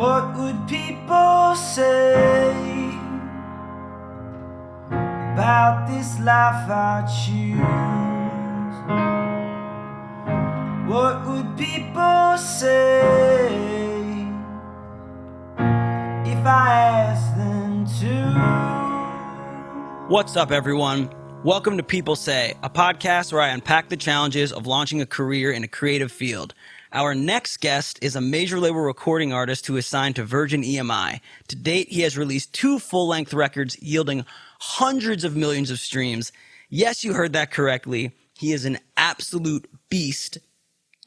What would people say about this life I choose? What would people say if I asked them to? What's up, everyone? Welcome to People Say, a podcast where I unpack the challenges of launching a career in a creative field. Our next guest is a major label recording artist who is signed to Virgin EMI. To date, he has released 2 full-length records yielding hundreds of millions of streams. Yes, you heard that correctly. He is an absolute beast.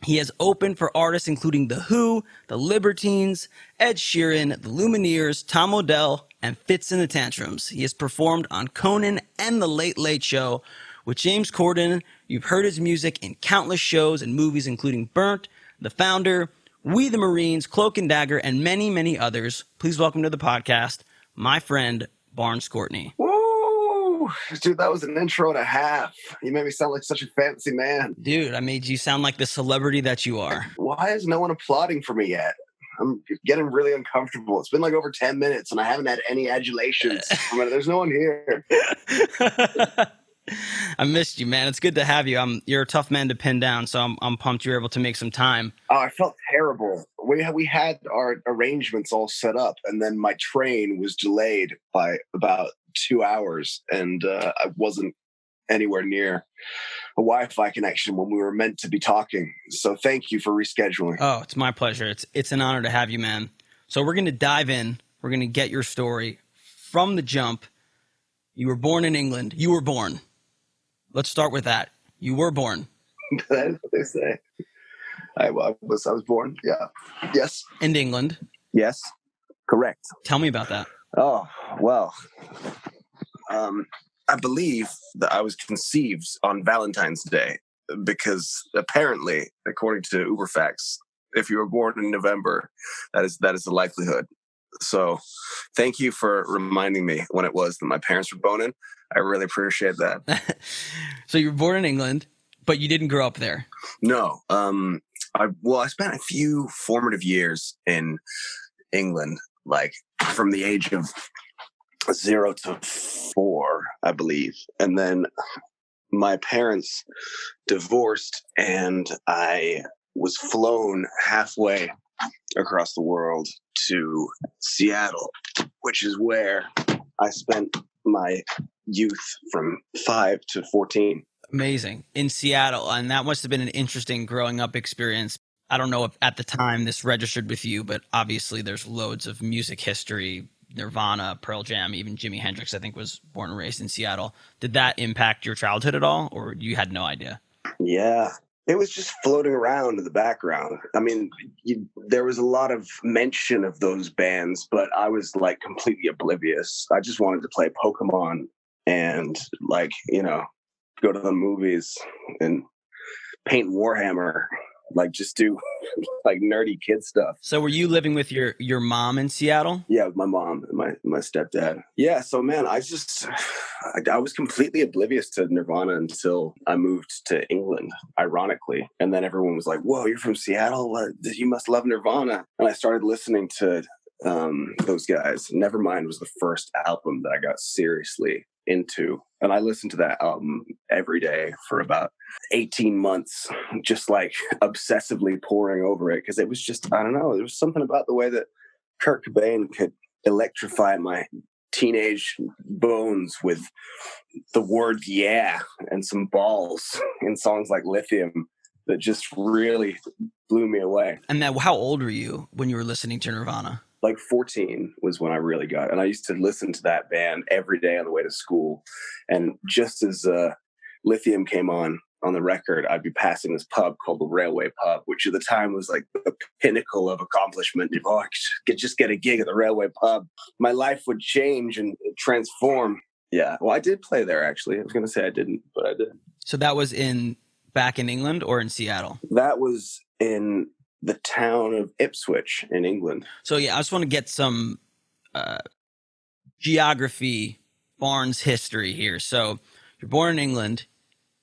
He has opened for artists including The Who, The Libertines, Ed Sheeran, The Lumineers, Tom Odell, and Fitz and the Tantrums. He has performed on Conan and The Late Late Show. With James Corden, you've heard his music in countless shows and movies including Burnt, The Founder, We the Marines, Cloak and Dagger, and many, many others. Please welcome to the podcast, my friend, Barns Courtney. Woo! Dude, that was an intro and a half. You made me sound like such a fancy man. Dude, I made you sound like the celebrity that you are. Why is no one applauding for me yet? I'm getting really uncomfortable. It's been like over 10 minutes and I haven't had any adulations. There's no one here. I missed you, man. It's good to have you. You're a tough man to pin down, so I'm pumped you were able to make some time. Oh, I felt terrible. We had our arrangements all set up, and then my train was delayed by about 2 hours, and I wasn't anywhere near a Wi-Fi connection when we were meant to be talking. So thank you for rescheduling. Oh, it's my pleasure. It's an honor to have you, man. So we're going to dive in. We're going to get your story from the jump. You were born in England. You were born. Let's start with that. You were born. That is what they say. I was born. Yeah. Yes. In England. Yes. Correct. Tell me about that. Oh, well. I believe that I was conceived on Valentine's Day because apparently, according to Uberfacts, if you were born in November, that is the likelihood. So thank you for reminding me when it was that my parents were boning. I really appreciate that. So you were born in England, but you didn't grow up there. No. I spent a few formative years in England, like from the age of 0 to 4, I believe. And then my parents divorced and I was flown halfway across the world to Seattle, which is where I spent my youth from 5 to 14. Amazing. In Seattle. And that must have been an interesting growing up experience. I don't know if at the time this registered with you, but obviously there's loads of music history. Nirvana, Pearl Jam, even Jimi Hendrix, I think, was born and raised in Seattle. Did that impact your childhood at all, or you had no idea? Yeah. It was just floating around in the background. I mean, there was a lot of mention of those bands, but I was like completely oblivious. I just wanted to play Pokemon and go to the movies and paint Warhammer, just do like nerdy kid stuff. So were you living with your mom in Seattle? Yeah, with my mom and my stepdad. Yeah, so man, I was completely oblivious to Nirvana until I moved to England, ironically. And then everyone was like, whoa, you're from Seattle? You must love Nirvana. And I started listening to those guys. Nevermind was the first album that I got seriously into. And I listened to that album every day for about 18 months, just like obsessively poring over it. Because it was just, I don't know, there was something about the way that Kurt Cobain could electrify my teenage bones with the word yeah and some balls in songs like Lithium that just really blew me away. And now, how old were you when you were listening to Nirvana? Like 14 was when I really got it. And I used to listen to that band every day on the way to school. And just as Lithium came on the record, I'd be passing this pub called the Railway Pub, which at the time was like the pinnacle of accomplishment. Oh, I could just get a gig at the Railway Pub. My life would change and transform. Yeah. Well, I did play there, actually. I was going to say I didn't, but I did. So that was back in England or in Seattle? That was in the town of Ipswich in England. So yeah, I just want to get some geography, Barnes history here. So you're born in England,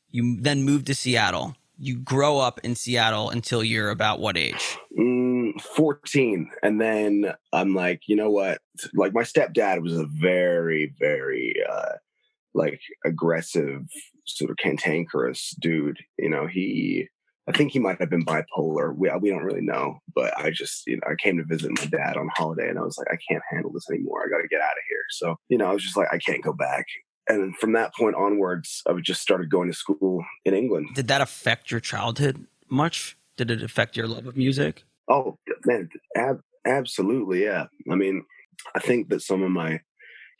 you then moved to Seattle. You grow up in Seattle until you're about what age? 14. And then I'm like, you know what? Like, my stepdad was a very, very like aggressive, sort of cantankerous dude. I think he might have been bipolar. We don't really know, but I just, I came to visit my dad on holiday, and I was like, I can't handle this anymore. I got to get out of here. So, I was just like, I can't go back. And from that point onwards, I just started going to school in England. Did that affect your childhood much? Did it affect your love of music? Oh, man, absolutely, yeah. I mean, I think that some of my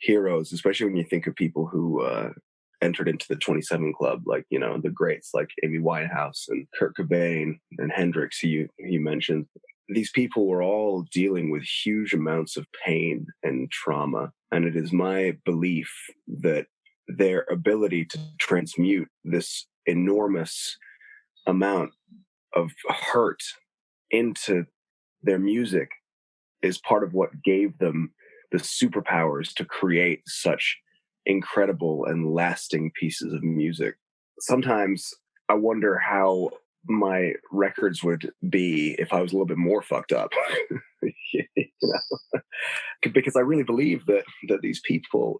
heroes, especially when you think of people who entered into the 27 Club, like, the greats like Amy Winehouse and Kurt Cobain and Hendrix, you mentioned, these people were all dealing with huge amounts of pain and trauma. And it is my belief that their ability to transmute this enormous amount of hurt into their music is part of what gave them the superpowers to create such incredible and lasting pieces of music. Sometimes I wonder how my records would be if I was a little bit more fucked up. Because I really believe that these people,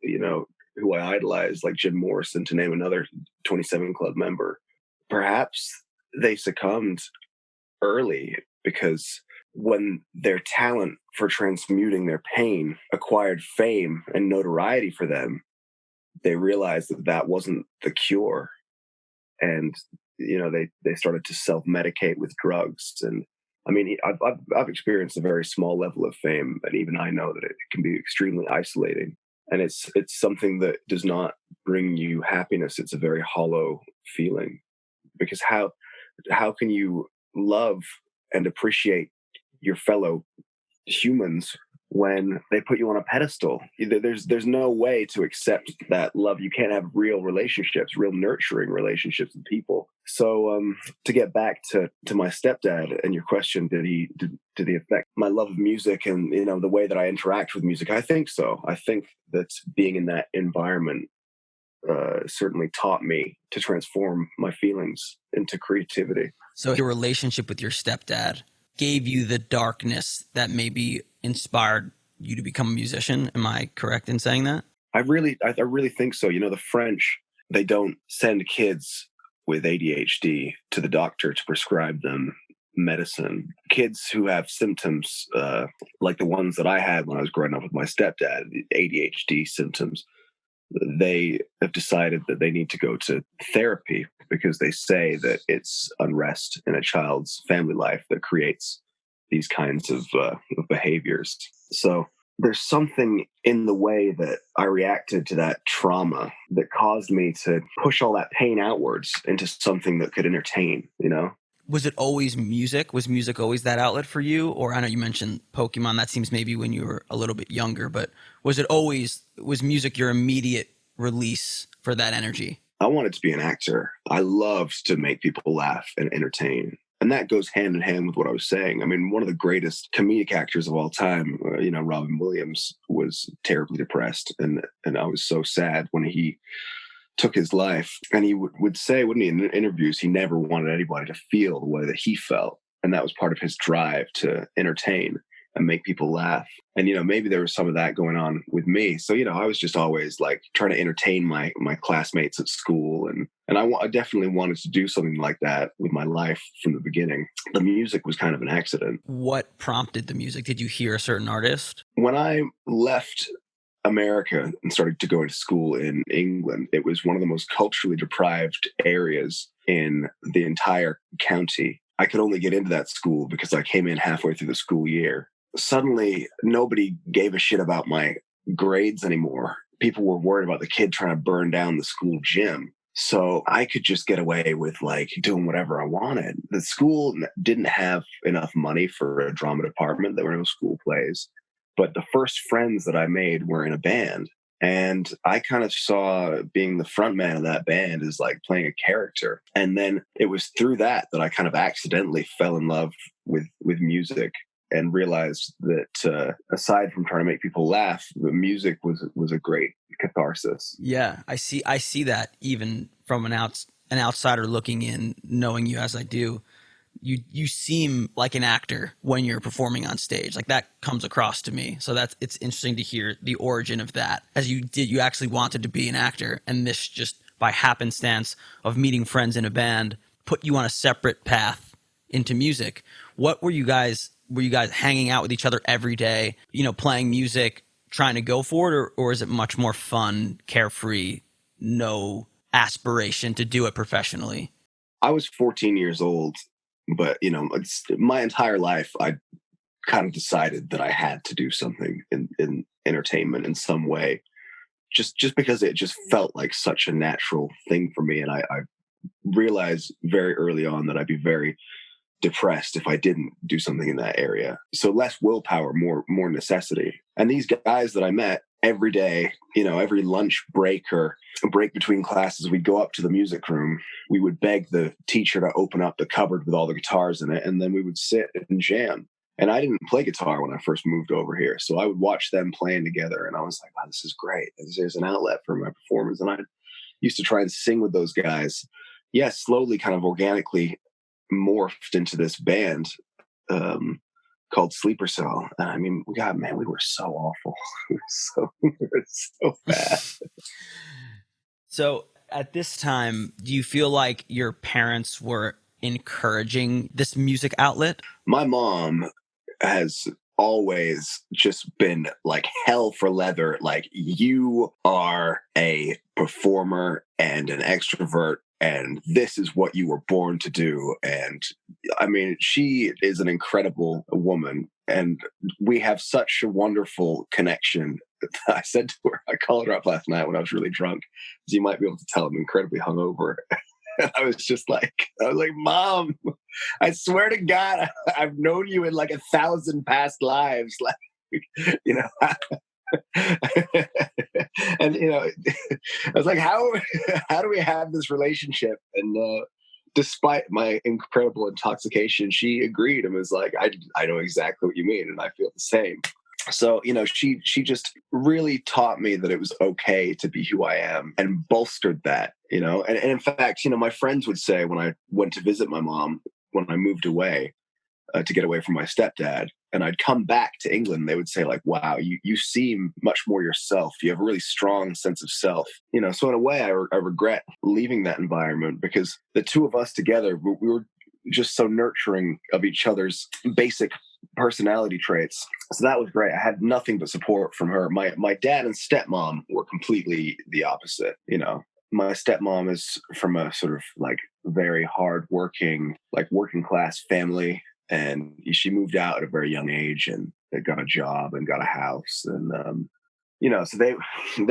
who I idolize, like Jim Morrison, to name another 27 Club member, perhaps they succumbed early because when their talent for transmuting their pain acquired fame and notoriety for them, they realized that that wasn't the cure. And, they started to self-medicate with drugs. And I mean, I've experienced a very small level of fame, and even I know that it can be extremely isolating. And it's something that does not bring you happiness. It's a very hollow feeling, because how can you love and appreciate your fellow humans when they put you on a pedestal? There's no way to accept that love. You can't have real relationships, real nurturing relationships with people. So to get back to my stepdad and your question, did he affect my love of music and the way that I interact with music? I think so. I think that being in that environment certainly taught me to transform my feelings into creativity. So your relationship with your stepdad gave you the darkness that maybe inspired you to become a musician. Am I correct in saying that? I really think so. The French, they don't send kids with ADHD to the doctor to prescribe them medicine. Kids who have symptoms like the ones that I had when I was growing up with my stepdad, the ADHD symptoms, they have decided that they need to go to therapy because they say that it's unrest in a child's family life that creates these kinds of behaviors. So there's something in the way that I reacted to that trauma that caused me to push all that pain outwards into something that could entertain, Was it always music? Was music always that outlet for you? Or I know you mentioned Pokemon. That seems maybe when you were a little bit younger, but was music your immediate release for that energy? I wanted to be an actor. I loved to make people laugh and entertain. And that goes hand in hand with what I was saying. I mean, one of the greatest comedic actors of all time, Robin Williams, was terribly depressed. And I was so sad when he took his life. And he would say, wouldn't he, in interviews, he never wanted anybody to feel the way that he felt. And that was part of his drive to entertain and make people laugh. And, maybe there was some of that going on with me. So, I was just always like trying to entertain my classmates at school. And I definitely wanted to do something like that with my life from the beginning. The music was kind of an accident. What prompted the music? Did you hear a certain artist? When I left America and started to go into school in England, it was one of the most culturally deprived areas in the entire county. I could only get into that school because I came in halfway through the school year. Suddenly, nobody gave a shit about my grades anymore. People were worried about the kid trying to burn down the school gym. So I could just get away with like doing whatever I wanted. The school didn't have enough money for a drama department. There were no school plays. But the first friends that I made were in a band. And I kind of saw being the front man of that band as like playing a character. And then it was through that I kind of accidentally fell in love with music and realized that aside from trying to make people laugh, the music was a great catharsis. Yeah, I see that even from an outsider looking in, knowing you as I do. you seem like an actor when you're performing on stage. Like that comes across to me. So it's interesting to hear the origin of that. As you actually wanted to be an actor, and this just by happenstance of meeting friends in a band put you on a separate path into music. What were you guys hanging out with each other every day, playing music, trying to go for it, or is it much more fun, carefree, no aspiration to do it professionally? I was 14 years old, but my entire life I kind of decided that I had to do something in entertainment in some way, just because it just felt like such a natural thing for me. And I realized very early on that I'd be very depressed if I didn't do something in that area. So less willpower, more necessity. And these guys that I met every day, every lunch break or a break between classes, we'd go up to the music room. We would beg the teacher to open up the cupboard with all the guitars in it, and then we would sit and jam. And I didn't play guitar when I first moved over here, so I would watch them playing together, and I was like, wow, this is great. There's an outlet for my performance. And I used to try and sing with those guys. Yes, slowly, kind of organically morphed into this band called Sleeper Cell. And I mean, we were so awful. we were so bad. So at this time, do you feel like your parents were encouraging this music outlet? My mom has always just been like hell for leather. Like, you are a performer and an extrovert, and this is what you were born to do. And I mean, she is an incredible woman, and we have such a wonderful connection. I said to her, I called her up last night when I was really drunk, as you might be able to tell I'm incredibly hungover. And I was like, Mom, I swear to God, I've known you in like 1,000 past lives. Like, and I was like, how do we have this relationship? And despite my incredible intoxication, she agreed and was like, I know exactly what you mean, and I feel the same. So, she just really taught me that it was okay to be who I am, and bolstered that, and in fact, my friends would say when I went to visit my mom, when I moved away to get away from my stepdad, and I'd come back to England, they would say like, wow, you seem much more yourself. You have a really strong sense of self, so in a way I regret leaving that environment, because the two of us together, we were just so nurturing of each other's basic personality traits. So that was great. I had nothing but support from her. My dad and stepmom were completely the opposite. My stepmom is from a sort of like very hardworking, like working class family. And she moved out at a very young age, and they got a job and got a house. And, so they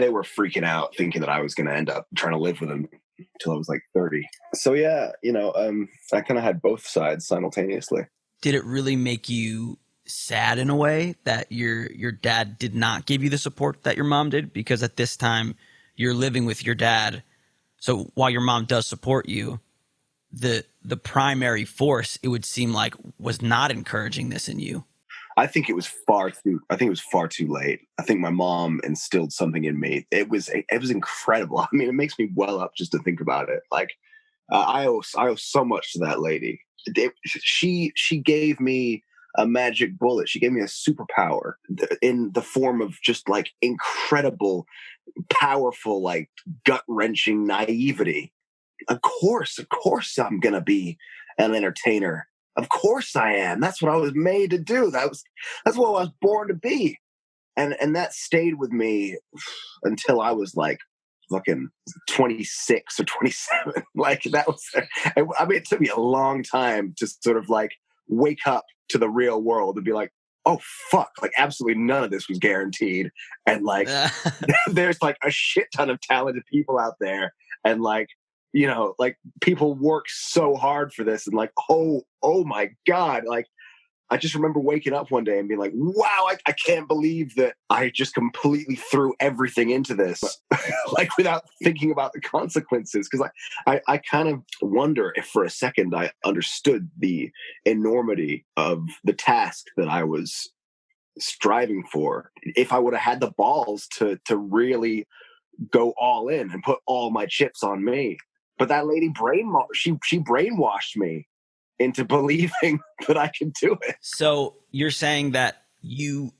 were freaking out, thinking that I was going to end up trying to live with them until I was like 30. So yeah, I kind of had both sides simultaneously. Did it really make you sad in a way that your dad did not give you the support that your mom did? Because at this time you're living with your dad. So while your mom does support you, the primary force, it would seem like, was not encouraging this in you. I think it was far too late. I think my mom instilled something in me. It was incredible. I mean, it makes me well up just to think about it. Like, I owe so much to that lady. She gave me a magic bullet. She gave me a superpower in the form of just like incredible, powerful, like gut-wrenching naivety. Of course I'm going to be an entertainer. Of course I am. That's what I was made to do. That's what I was born to be. And that stayed with me until I was like fucking 26 or 27. Like, that was, I mean, it took me a long time to sort of like wake up to the real world and be like, oh fuck, like absolutely none of this was guaranteed. And like, there's like a shit ton of talented people out there. And like, like people work so hard for this, and like, oh my God. Like, I just remember waking up one day and being like, wow, I can't believe that I just completely threw everything into this, like without thinking about the consequences. Cause I kind of wonder if for a second I understood the enormity of the task that I was striving for. If I would have had the balls to really go all in and put all my chips on me. But that lady she brainwashed me. into believing that I could do it. So you're saying that you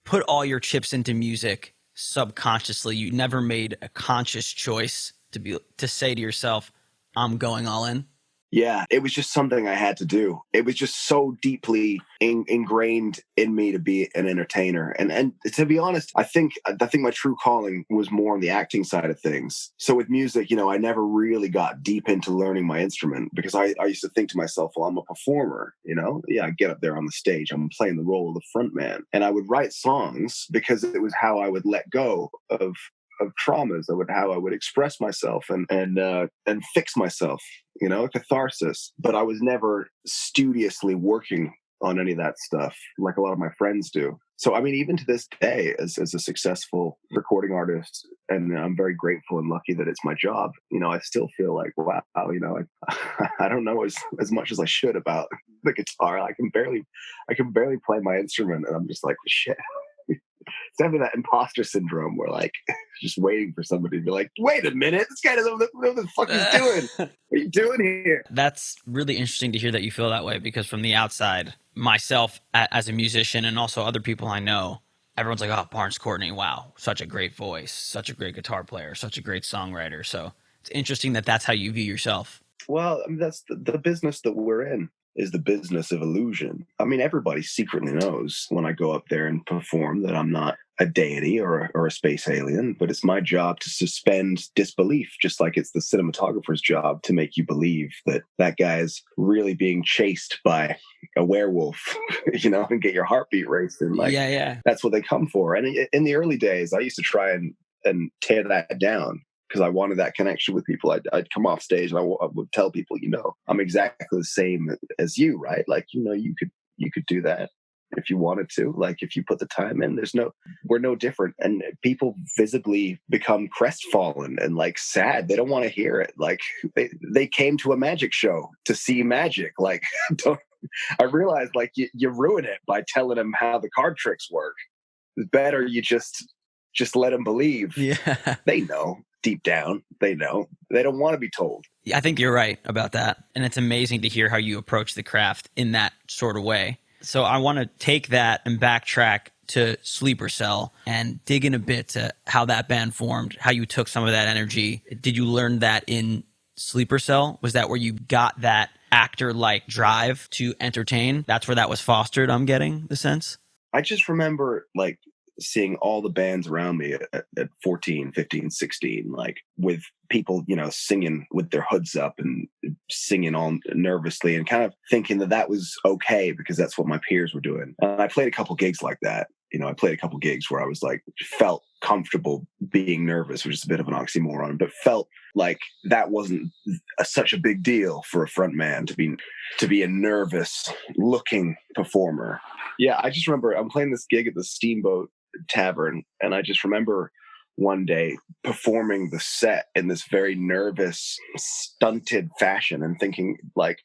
put all your chips into music subconsciously. You never made a conscious choice to say to yourself, I'm going all in. Yeah, it was just something I had to do. It was just so deeply ingrained in me to be an entertainer. And to be honest, I think my true calling was more on the acting side of things. So with music, you know, I never really got deep into learning my instrument because I used to think to myself, well, I'm a performer, you know? Yeah, I get up there on the stage, I'm playing the role of the front man. And I would write songs because it was how I would let go of traumas, how I would express myself and fix myself, you know, catharsis. But I was never studiously working on any of that stuff like a lot of my friends do. So, I mean, even to this day, as a successful recording artist, and I'm very grateful and lucky that it's my job, you know, I still feel like, wow, you know, I don't know as much as I should about the guitar. I can barely play my instrument, and I'm just like, shit. It's having that imposter syndrome where like just waiting for somebody to be like, wait a minute, this guy doesn't know what the fuck he's doing. What are you doing here? That's really interesting to hear that you feel that way, because from the outside, myself as a musician and also other people I know, everyone's like, oh, Barns Courtney, wow, such a great voice, such a great guitar player, such a great songwriter. So it's interesting that that's how you view yourself. Well, I mean, that's the business that we're in. Is the business of illusion. I mean, everybody secretly knows when I go up there and perform that I'm not a deity or a space alien, but it's my job to suspend disbelief, just like it's the cinematographer's job to make you believe that that guy is really being chased by a werewolf, you know, and get your heartbeat racing. Like, yeah. That's what they come for. And in the early days, I used to try and tear that down, because I wanted that connection with people. I'd come off stage and I would tell people, you know, I'm exactly the same as you, right? Like, you know, you could do that if you wanted to. Like, if you put the time in, we're no different. And people visibly become crestfallen and like sad. They don't want to hear it. Like they came to a magic show to see magic. Like, I realized like you ruin it by telling them how the card tricks work. It's better you just let them believe. Yeah. They know. Deep down, they know. They don't want to be told. I think you're right about that. And it's amazing to hear how you approach the craft in that sort of way. So I want to take that and backtrack to Sleeper Cell and dig in a bit to how that band formed, how you took some of that energy. Did you learn that in Sleeper Cell? Was that where you got that actor-like drive to entertain? That's where that was fostered, I'm getting the sense? I just remember like seeing all the bands around me at 14, 15, 16, like with people, you know, singing with their hoods up and singing all nervously and kind of thinking that was okay because that's what my peers were doing. And I played a couple gigs like that. You know, I played a couple gigs where I was like, felt comfortable being nervous, which is a bit of an oxymoron, but felt like that wasn't such a big deal for a front man to be a nervous looking performer. Yeah, I just remember I'm playing this gig at the Steamboat Tavern, and I just remember one day performing the set in this very nervous, stunted fashion and thinking like,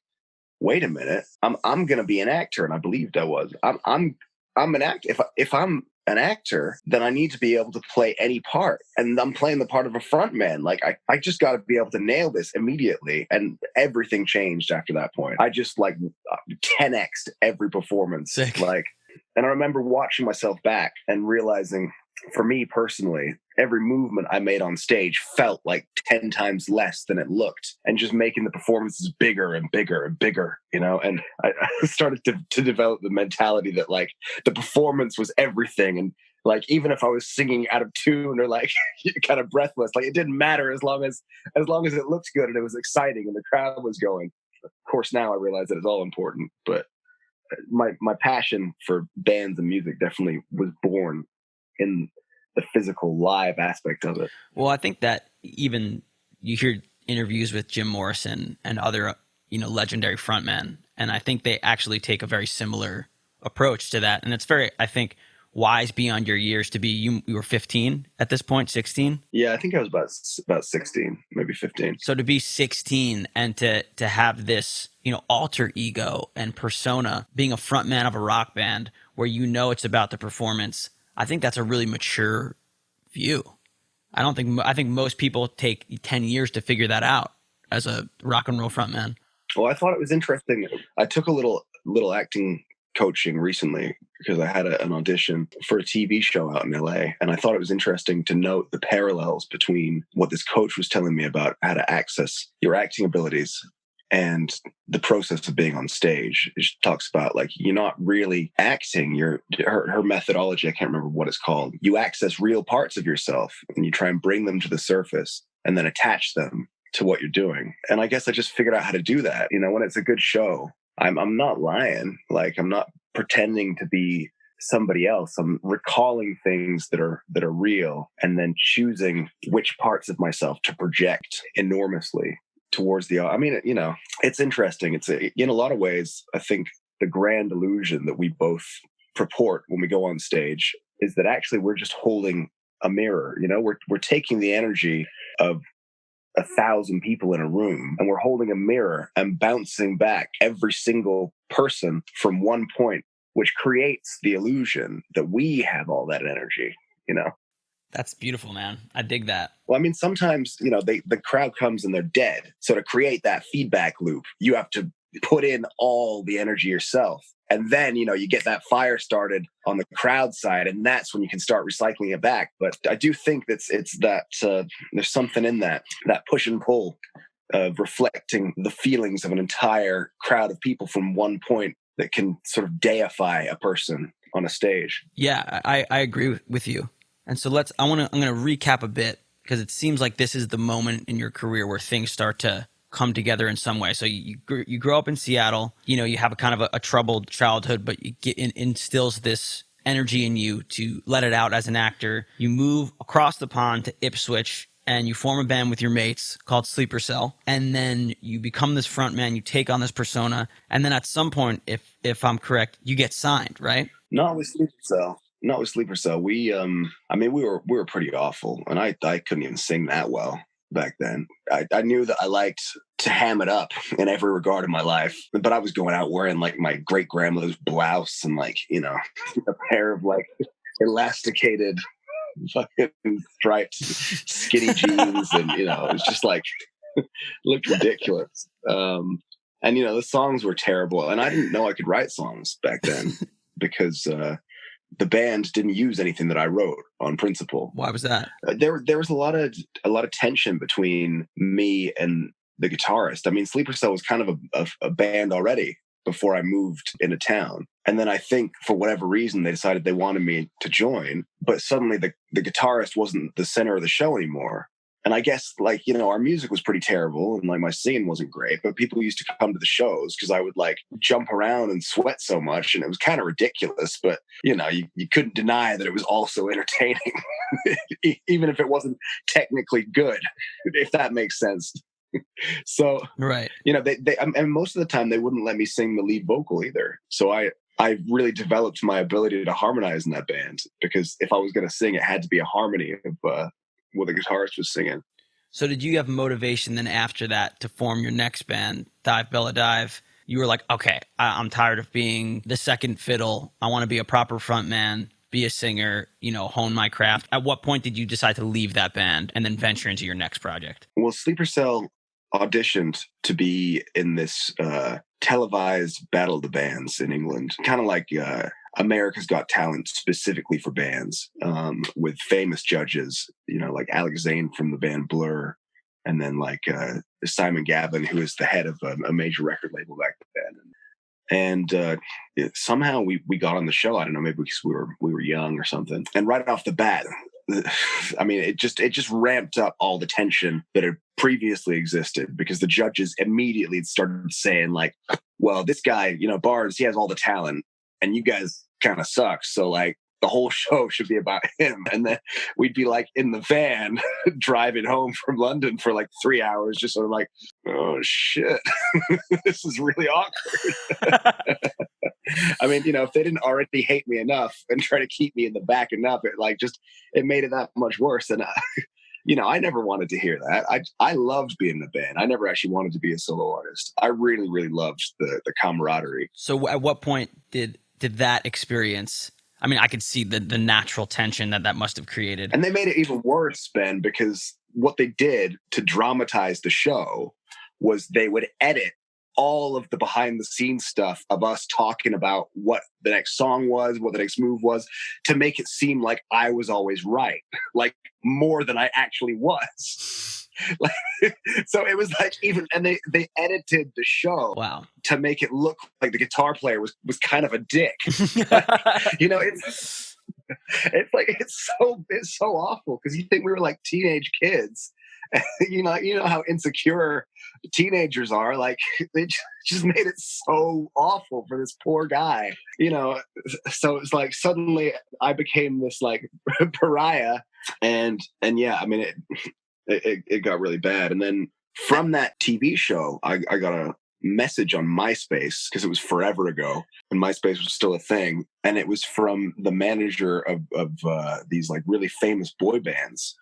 wait a minute, I'm going to be an actor. And I believed I was. I'm an actor. If I'm an actor, then I need to be able to play any part. And I'm playing the part of a front man. Like I just got to be able to nail this immediately. And everything changed after that point. I just like 10x'd every performance. Sick. And I remember watching myself back and realizing, for me personally, every movement I made on stage felt like 10 times less than it looked, and just making the performances bigger and bigger and bigger, you know? And I started to develop the mentality that like the performance was everything. And like, even if I was singing out of tune or like kind of breathless, like it didn't matter as long as it looked good and it was exciting and the crowd was going. Of course, now I realize that it's all important, but my passion for bands and music definitely was born in the physical live aspect of it. Well, I think that even you hear interviews with Jim Morrison and other, you know, legendary frontmen, and I think they actually take a very similar approach to that. And it's very, I think, wise beyond your years to be, you were 15 at this point, 16? Yeah, I think I was about 16, maybe 15. So to be 16 and to have this, you know, alter ego and persona, being a frontman of a rock band where you know it's about the performance, I think that's a really mature view. I think most people take 10 years to figure that out as a rock and roll frontman. Well, I thought it was interesting. I took a little acting coaching recently because I had an audition for a TV show out in LA. And I thought it was interesting to note the parallels between what this coach was telling me about how to access your acting abilities and the process of being on stage. She talks about like, you're not really acting. Her methodology, I can't remember what it's called. You access real parts of yourself and you try and bring them to the surface and then attach them to what you're doing. And I guess I just figured out how to do that. You know, when it's a good show, I'm not lying. Like, I'm not pretending to be somebody else. I'm recalling things that are real and then choosing which parts of myself to project enormously towards the, I mean, you know, it's interesting. It's in a lot of ways, I think the grand illusion that we both purport when we go on stage is that actually we're just holding a mirror. You know, we're taking the energy of 1,000 people in a room and we're holding a mirror and bouncing back every single person from one point, which creates the illusion that we have all that energy, you know? That's beautiful, man. I dig that. Well, I mean, sometimes, you know, the crowd comes and they're dead. So to create that feedback loop, you have to put in all the energy yourself. And then, you know, you get that fire started on the crowd side, and that's when you can start recycling it back. But I do think it's that there's something in that push and pull of reflecting the feelings of an entire crowd of people from one point that can sort of deify a person on a stage. Yeah, I agree with you. And so I'm going to recap a bit because it seems like this is the moment in your career where things start to come together in some way. So you grow up in Seattle, you know, you have a kind of a troubled childhood, but you instills this energy in you to let it out as an actor. You move across the pond to Ipswich and you form a band with your mates called Sleeper Cell. And then you become this front man, you take on this persona. And then at some point, if I'm correct, you get signed, right? Not with Sleeper Cell. Not with Sleeper Cell. We were pretty awful, and I couldn't even sing that well back then. I knew that I liked to ham it up in every regard of my life, but I was going out wearing like my great grandmother's blouse and like, you know, a pair of like elasticated fucking striped skinny jeans, and you know, it was just like looked ridiculous. And you know, the songs were terrible, and I didn't know I could write songs back then because the band didn't use anything that I wrote on principle. Why was that? There was a lot of tension between me and the guitarist. I mean, Sleeper Cell was kind of a band already before I moved into town. And then I think for whatever reason, they decided they wanted me to join, but suddenly the guitarist wasn't the center of the show anymore. And I guess, like, you know, our music was pretty terrible and like my singing wasn't great, but people used to come to the shows because I would like jump around and sweat so much. And it was kind of ridiculous, but you know, you couldn't deny that it was also entertaining, even if it wasn't technically good, if that makes sense. So, right. You know, and most of the time they wouldn't let me sing the lead vocal either. So I really developed my ability to harmonize in that band because if I was going to sing, it had to be a harmony of, what the guitarist was singing. So did you have motivation then after that to form your next band, Dive Bella Dive? You were like, okay, I'm tired of being the second fiddle. I want to be a proper front man, be a singer, you know, hone my craft. At what point did you decide to leave that band and then venture into your next project? Well, Sleeper Cell auditioned to be in this televised Battle of the Bands in England, kind of like America's Got Talent specifically for bands, with famous judges, you know, like Alex Zane from the band Blur, and then like Simon Gavin, who is the head of a major record label back then. And somehow we got on the show. I don't know, maybe because we were young or something. And right off the bat, I mean, it just ramped up all the tension that had previously existed because the judges immediately started saying like, well, this guy, you know, Barnes, he has all the talent and you guys kind of suck. So like the whole show should be about him. And then we'd be like in the van driving home from London for like 3 hours, just sort of like, oh shit, this is really awkward. I mean, you know, if they didn't already hate me enough and try to keep me in the back enough, it made it that much worse. And you know, I never wanted to hear that. I loved being in the band. I never actually wanted to be a solo artist. I really, really loved the camaraderie. So at what point did that experience, I mean, I could see the natural tension that must have created. And they made it even worse, Ben, because what they did to dramatize the show was they would edit all of the behind the scenes stuff of us talking about what the next song was, what the next move was, to make it seem like I was always right, like more than I actually was. Like, so it was like even, and they edited the show Wow. to make it look like the guitar player was kind of a dick. You know, it's like it's so awful because you think we were like teenage kids. You know how insecure teenagers are. Like they just made it so awful for this poor guy. You know, so it's like suddenly I became this like pariah, and yeah, I mean it got really bad. And then from that TV show, I got a message on MySpace because it was forever ago and MySpace was still a thing, and it was from the manager of these like really famous boy bands.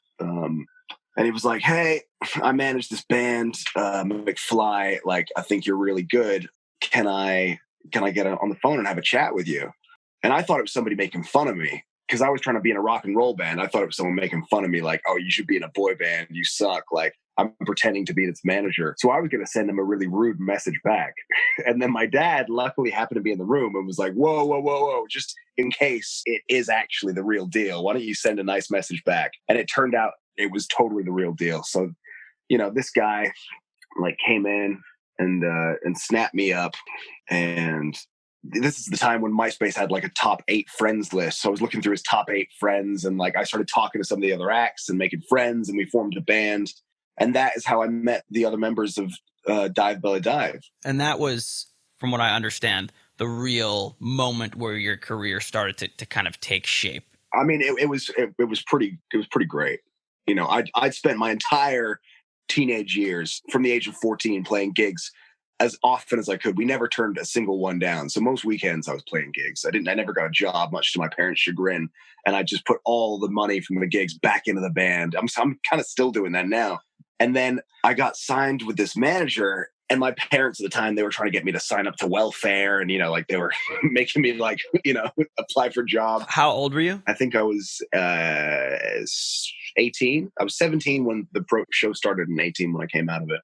And he was like, "Hey, I manage this band, McFly. Like, I think you're really good. Can I get on the phone and have a chat with you?" And I thought it was somebody making fun of me because I was trying to be in a rock and roll band. I thought it was someone making fun of me, like, "Oh, you should be in a boy band. You suck." Like, I'm pretending to be its manager. So I was going to send him a really rude message back. And then my dad luckily happened to be in the room and was like, whoa, just in case it is actually the real deal, why don't you send a nice message back? And it turned out it was totally the real deal. So, you know, this guy like came in and snapped me up. And this is the time when MySpace had like a top 8 friends list. So I was looking through his top 8 friends, and like I started talking to some of the other acts and making friends, and we formed a band. And that is how I met the other members of Dive Belly Dive. And that was, from what I understand, the real moment where your career started to kind of take shape. I mean, it was pretty great. You know, I'd spent my entire teenage years from the age of 14 playing gigs as often as I could. We never turned a single one down. So most weekends I was playing gigs. I never got a job, much to my parents' chagrin. And I just put all the money from the gigs back into the band. I'm kind of still doing that now. And then I got signed with this manager, and my parents at the time, they were trying to get me to sign up to welfare, and, you know, like they were making me like, you know, apply for jobs. How old were you? I think I was 18. I was 17 when the pro show started, and 18 when I came out of it.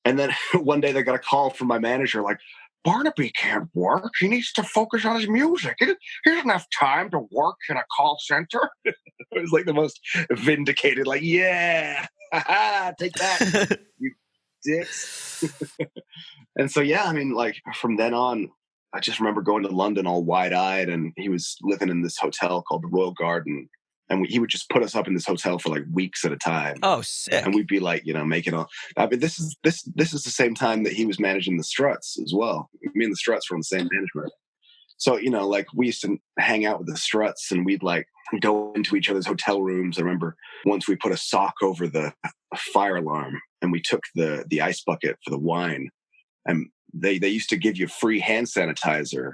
And then one day they got a call from my manager, like, "Barnaby can't work. He needs to focus on his music. He doesn't have time to work in a call center." It was like the most vindicated, like, "Yeah, take that, you dicks." And so, yeah, I mean, like from then on, I just remember going to London all wide-eyed, and he was living in this hotel called the Royal Garden. And he would just put us up in this hotel for like weeks at a time. Oh, sick. And we'd be like, you know, making all. I mean, this is the same time that he was managing the Struts as well. Me and the Struts were on the same management. So, you know, like we used to hang out with the Struts, and we'd like go into each other's hotel rooms. I remember once we put a sock over the fire alarm, and we took the ice bucket for the wine, and they used to give you free hand sanitizer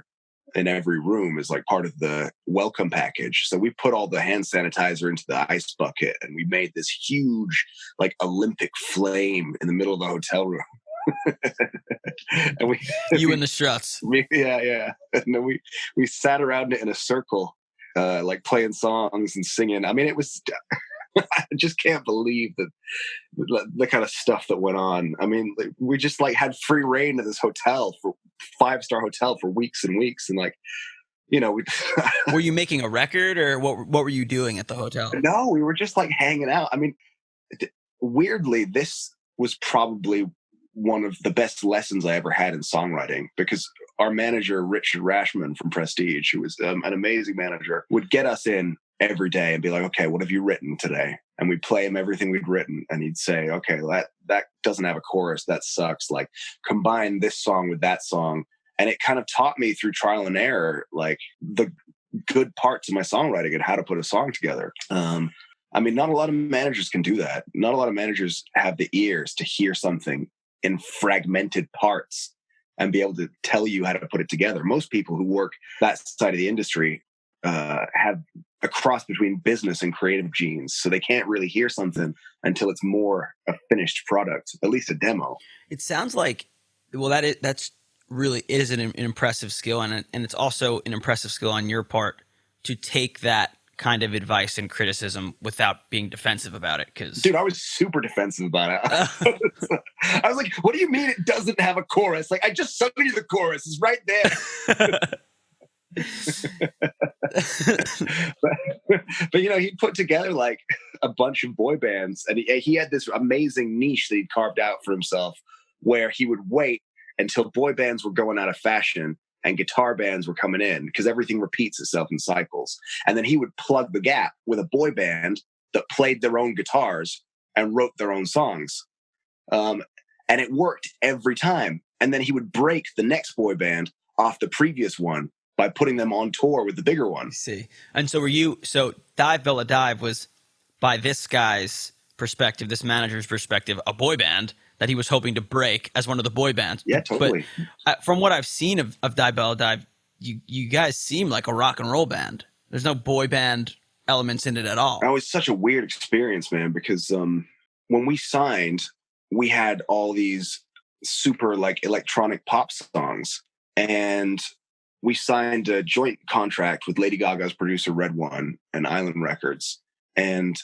in every room as like part of the welcome package. So we put all the hand sanitizer into the ice bucket, and we made this huge like Olympic flame in the middle of the hotel room. And you and the Struts. Yeah. And then we sat around it in a circle, like playing songs and singing. I mean, it was, I just can't believe the kind of stuff that went on. I mean, like, we just like had free reign of this hotel, for 5-star hotel, for weeks and weeks. And like, you know, were you making a record, or what were you doing at the hotel? No, we were just like hanging out. I mean, weirdly, this was probably one of the best lessons I ever had in songwriting, because our manager, Richard Rashman from Prestige, who was an amazing manager, would get us in every day and be like, "Okay, what have you written today?" And we'd play him everything we'd written, and he'd say, "Okay, that doesn't have a chorus. That sucks. Like, combine this song with that song." And it kind of taught me through trial and error, like the good parts of my songwriting and how to put a song together. I mean, not a lot of managers can do that. Not a lot of managers have the ears to hear something in fragmented parts and be able to tell you how to put it together. Most people who work that side of the industry have a cross between business and creative genes. So they can't really hear something until it's more a finished product, at least a demo. It sounds like, well, that's really is an impressive skill. And it's also an impressive skill on your part to take that kind of advice and criticism without being defensive about it? Because dude, I was super defensive about it. I was like, what do you mean it doesn't have a chorus? Like, I just sung you the chorus. It's right there. but you know, he put together like a bunch of boy bands, and he had this amazing niche that he'd carved out for himself, where he would wait until boy bands were going out of fashion and guitar bands were coming in, because everything repeats itself in cycles. And then he would plug the gap with a boy band that played their own guitars and wrote their own songs. And it worked every time. And then he would break the next boy band off the previous one by putting them on tour with the bigger one. I see. And so so Dive Bella Dive was, by this guy's perspective, this manager's perspective, a boy band that he was hoping to break as one of the boy bands. Yeah, totally. But from what I've seen of Dive Bella Dive, you guys seem like a rock and roll band. There's no boy band elements in it at all. It was such a weird experience, man, because when we signed, we had all these super like electronic pop songs, and we signed a joint contract with Lady Gaga's producer Red One and Island Records. And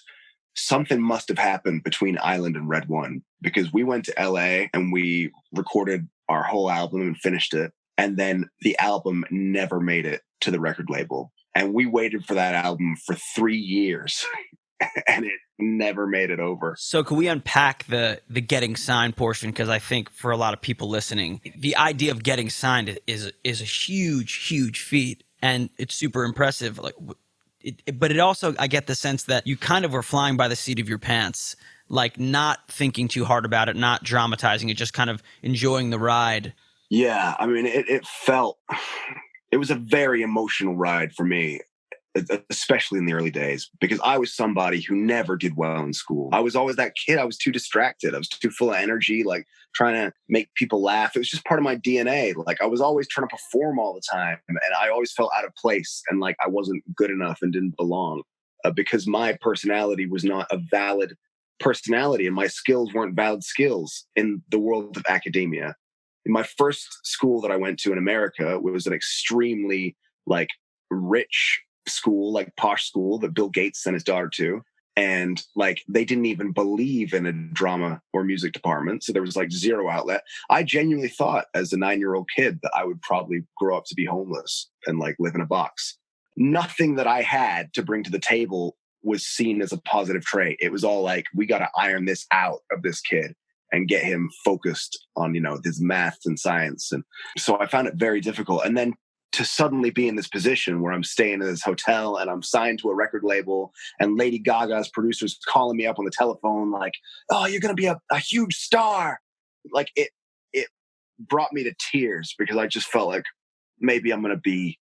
something must have happened between Island and Red One, because we went to LA and we recorded our whole album and finished it. And then the album never made it to the record label. And we waited for that album for 3 years and it never made it over. So can we unpack the getting signed portion? Because I think for a lot of people listening, the idea of getting signed is a huge, huge feat. And it's super impressive. Like, but it also, I get the sense that you kind of were flying by the seat of your pants, like not thinking too hard about it, not dramatizing it, just kind of enjoying the ride. Yeah, I mean, it was a very emotional ride for me, especially in the early days, because I was somebody who never did well in school. I was always that kid. I was too distracted. I was too full of energy, like trying to make people laugh. It was just part of my DNA. Like I was always trying to perform all the time, and I always felt out of place and like I wasn't good enough and didn't belong because my personality was not a valid personality and my skills weren't valid skills in the world of academia. My first school that I went to in America was an extremely like rich school, like posh school that Bill Gates sent his daughter to. And like, they didn't even believe in a drama or music department. So there was like zero outlet. I genuinely thought as a 9-year-old kid that I would probably grow up to be homeless and like live in a box. Nothing that I had to bring to the table was seen as a positive trait. It was all like, we got to iron this out of this kid and get him focused on, you know, his math and science. And so I found it very difficult. And then to suddenly be in this position where I'm staying in this hotel and I'm signed to a record label and Lady Gaga's producers calling me up on the telephone like, oh, you're going to be a huge star. Like it brought me to tears because I just felt like maybe I'm going to be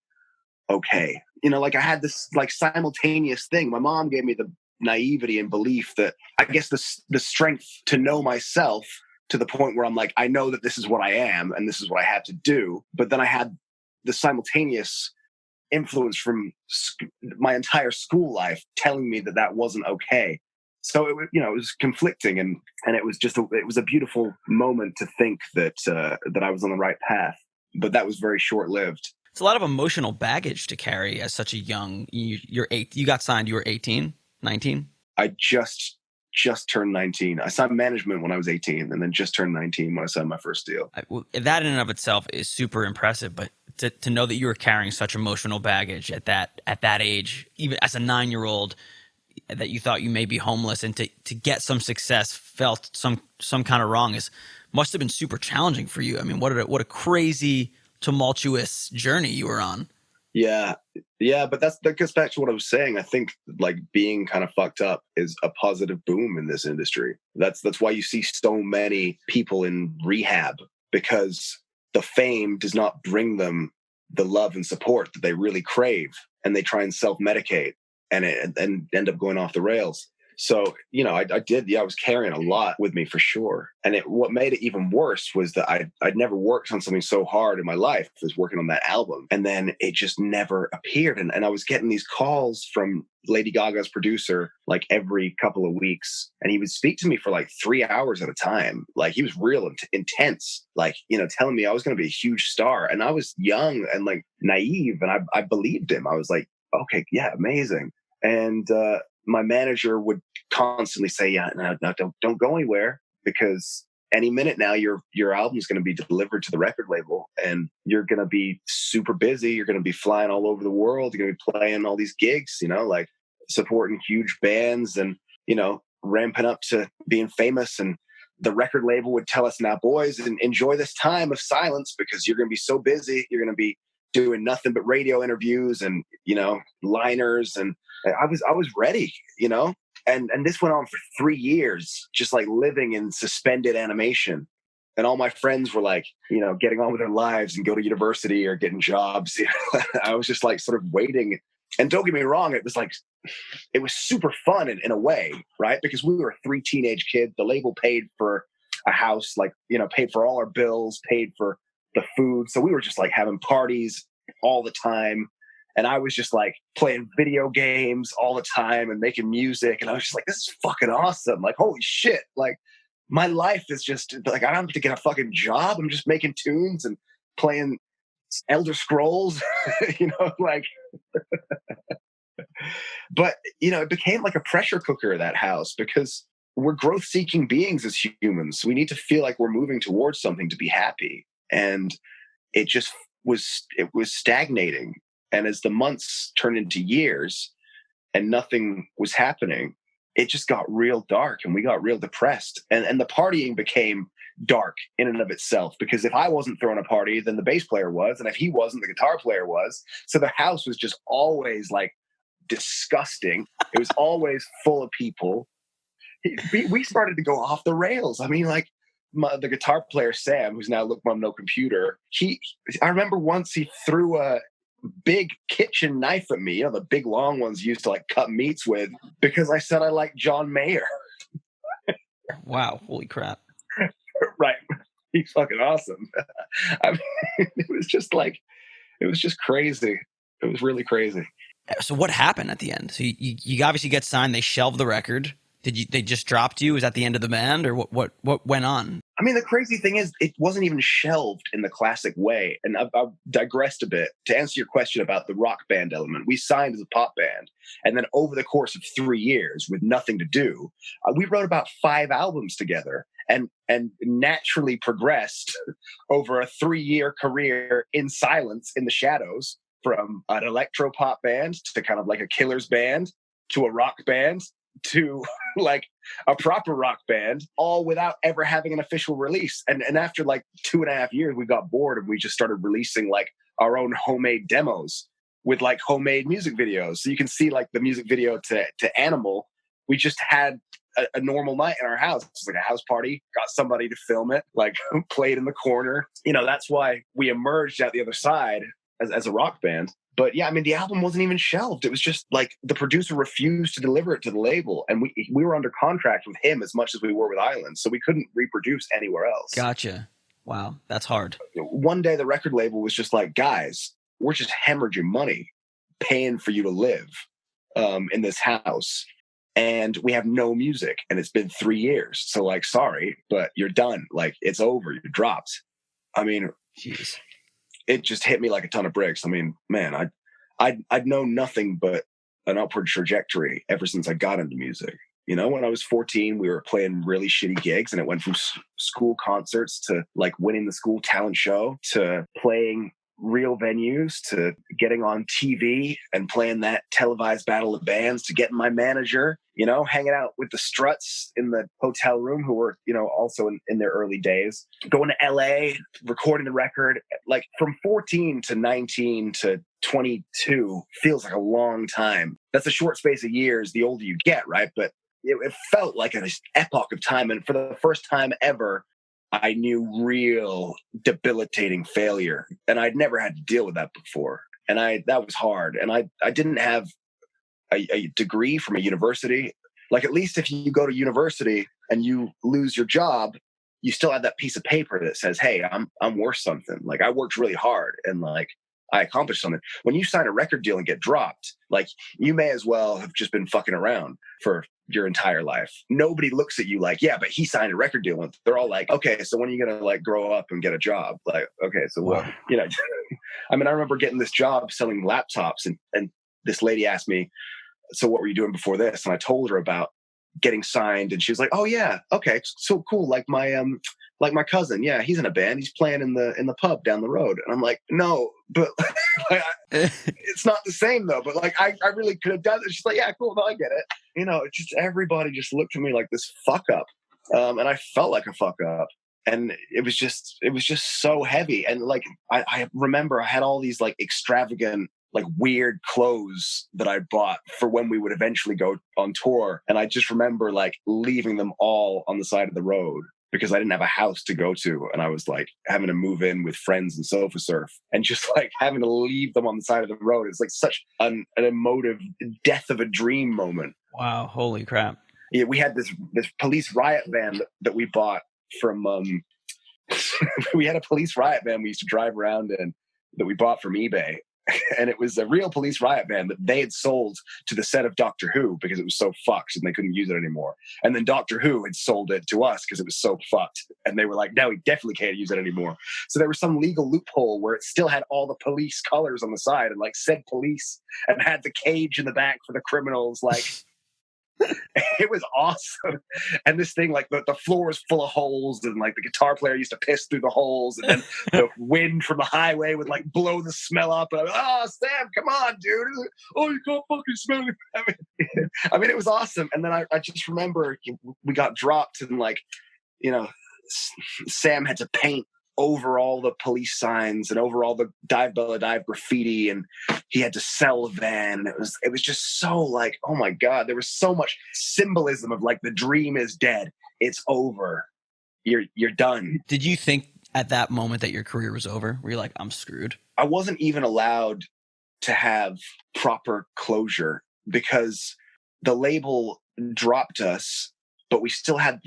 okay. You know, like I had this like simultaneous thing. My mom gave me the naivety and belief that I guess the strength to know myself to the point where I'm like, I know that this is what I am and this is what I had to do. But then I had the simultaneous influence from my entire school life telling me that that wasn't okay. So it was conflicting, and it was just it was a beautiful moment to think that that I was on the right path. But that was very short lived. It's a lot of emotional baggage to carry as such a young. You're 8. You got signed. You were 18, 19. I just turned 19. I signed management when I was 18, and then just turned 19 when I signed my first deal. That in and of itself is super impressive, but to know that you were carrying such emotional baggage at that age, even as a 9-year-old, that you thought you may be homeless, and to get some success, felt some kind of wrong, must have been super challenging for you. I mean, what a crazy, tumultuous journey you were on. Yeah, but that gets back to what I was saying. I think like being kind of fucked up is a positive boom in this industry. That's why you see so many people in rehab, because the fame does not bring them the love and support that they really crave, and they try and self-medicate and end up going off the rails. So, you know, I did. Yeah, I was carrying a lot with me for sure. And what made it even worse was that I'd never worked on something so hard in my life as working on that album. And then it just never appeared. And I was getting these calls from Lady Gaga's producer like every couple of weeks. And he would speak to me for like 3 hours at a time. Like he was real intense, like, you know, telling me I was going to be a huge star. And I was young and like naive. And I believed him. I was like, okay, yeah, amazing. And my manager would constantly say, "Yeah, no, don't go anywhere, because any minute now your album's going to be delivered to the record label, and you're going to be super busy. You're going to be flying all over the world. You're going to be playing all these gigs, like supporting huge bands, and ramping up to being famous." And the record label would tell us, "Now, boys, enjoy this time of silence, because you're going to be so busy. You're going to be doing nothing but radio interviews and liners." And I was ready, and this went on for 3 years, just like living in suspended animation. And all my friends were like, getting on with their lives and go to university or getting jobs. I was just like sort of waiting. And don't get me wrong, it was super fun in a way, right? Because we were 3 teenage kids. The label paid for a house, paid for all our bills, paid for the food. So we were just like having parties all the time. And I was just like playing video games all the time and making music. And I was just like, this is fucking awesome. Like, holy shit. Like, my life is just like, I don't have to get a fucking job. I'm just making tunes and playing Elder Scrolls, like, but, it became like a pressure cooker, that house, because we're growth seeking beings as humans. We need to feel like we're moving towards something to be happy. And it was stagnating. And as the months turned into years and nothing was happening, it just got real dark, and we got real depressed. And the partying became dark in and of itself, because if I wasn't throwing a party, then the bass player was. And if he wasn't, the guitar player was. So the house was just always like disgusting. It was always full of people. We started to go off the rails. I mean, like, the guitar player, Sam, who's now Look Mom No Computer, I remember once he threw a big kitchen knife at me, the big long ones used to like cut meats with, because I said I like John Mayer. Wow, holy crap. Right. He's fucking awesome. I mean, it was just crazy. It was really crazy. So what happened at the end? So you obviously get signed, they shelved the record. They just dropped you? Was that the end of the band, or what went on? I mean, the crazy thing is, it wasn't even shelved in the classic way. And I've digressed a bit. To answer your question about the rock band element, we signed as a pop band. And then over the course of 3 years, with nothing to do, we wrote about 5 albums together, and naturally progressed over a 3-year career in silence, in the shadows, from an electro pop band to kind of like a Killers band to a rock band to like a proper rock band, all without ever having an official release. And after like 2.5 years, we got bored, and we just started releasing like our own homemade demos with like homemade music videos. So you can see like the music video to Animal. We just had a normal night in our house. It was like a house party, got somebody to film it, like played in the corner. That's why we emerged at the other side as a rock band. But yeah, I mean, the album wasn't even shelved. It was just like the producer refused to deliver it to the label. And we were under contract with him as much as we were with Wylen. So we couldn't reproduce anywhere else. Gotcha. Wow, that's hard. One day the record label was just like, guys, we're just hemorrhaging money paying for you to live in this house. And we have no music. And it's been 3 years. So like, sorry, but you're done. Like, it's over. You're dropped. I mean, jeez. It just hit me like a ton of bricks. I mean, man, I'd known nothing but an upward trajectory ever since I got into music. When I was 14, we were playing really shitty gigs, and it went from school concerts to like winning the school talent show to playing real venues to getting on TV and playing that televised battle of bands to getting my manager, hanging out with the Struts in the hotel room, who were, also in their early days, going to LA, recording the record. Like, from 14 to 19 to 22 feels like a long time. That's a short space of years the older you get, right? But it felt like an epoch of time. And for the first time ever, I knew real debilitating failure, and I'd never had to deal with that before. And that was hard. And I didn't have a degree from a university. Like, at least if you go to university and you lose your job, you still have that piece of paper that says, hey, I'm worth something. Like, I worked really hard and like I accomplished something. When you sign a record deal and get dropped, like, you may as well have just been fucking around for your entire life. Nobody looks at you like, yeah, but he signed a record deal. And they're all like, okay, so when are you going to like grow up and get a job? Like, okay, so what, I mean, I remember getting this job selling laptops, and this lady asked me, so what were you doing before this? And I told her about getting signed, and she was like, oh yeah, okay, so cool. Like my cousin, yeah, he's in a band. He's playing in the pub down the road. And I'm like, no, but like, it's not the same though. But like, I really could have done it. She's like, yeah, cool, no, I get it. You know, it's just everybody just looked at me like this fuck up, and I felt like a fuck up. And it was just so heavy. And like, I remember I had all these like extravagant, like weird clothes that I bought for when we would eventually go on tour. And I just remember like leaving them all on the side of the road because I didn't have a house to go to. And I was like having to move in with friends and sofa surf, and just like having to leave them on the side of the road. It's like such an emotive death of a dream moment. Wow. Holy crap. Yeah, we had this police riot van that we bought from, we had a police riot van we used to drive around in that we bought from eBay. And it was a real police riot van that they had sold to the set of Doctor Who because it was so fucked and they couldn't use it anymore. And then Doctor Who had sold it to us because it was so fucked. And they were like, no, we definitely can't use it anymore. So there was some legal loophole where it still had all the police colors on the side and like said police and had the cage in the back for the criminals. Like, it was awesome. And this thing, like the floor was full of holes, and like the guitar player used to piss through the holes, and then the wind from the highway would like blow the smell up. And I was, oh, Sam, come on, dude. Like, oh, you can't fucking smell it. I mean, it was awesome. And then I just remember we got dropped, and like, you know, Sam had to paint over all the police signs and over all the Dive Bella Dive graffiti, and he had to sell a van. And it was just so like, oh my God, there was so much symbolism of like, the dream is dead. It's over. You're done. Did you think at that moment that your career was over? Were you like, I'm screwed? I wasn't even allowed to have proper closure because the label dropped us, but we still had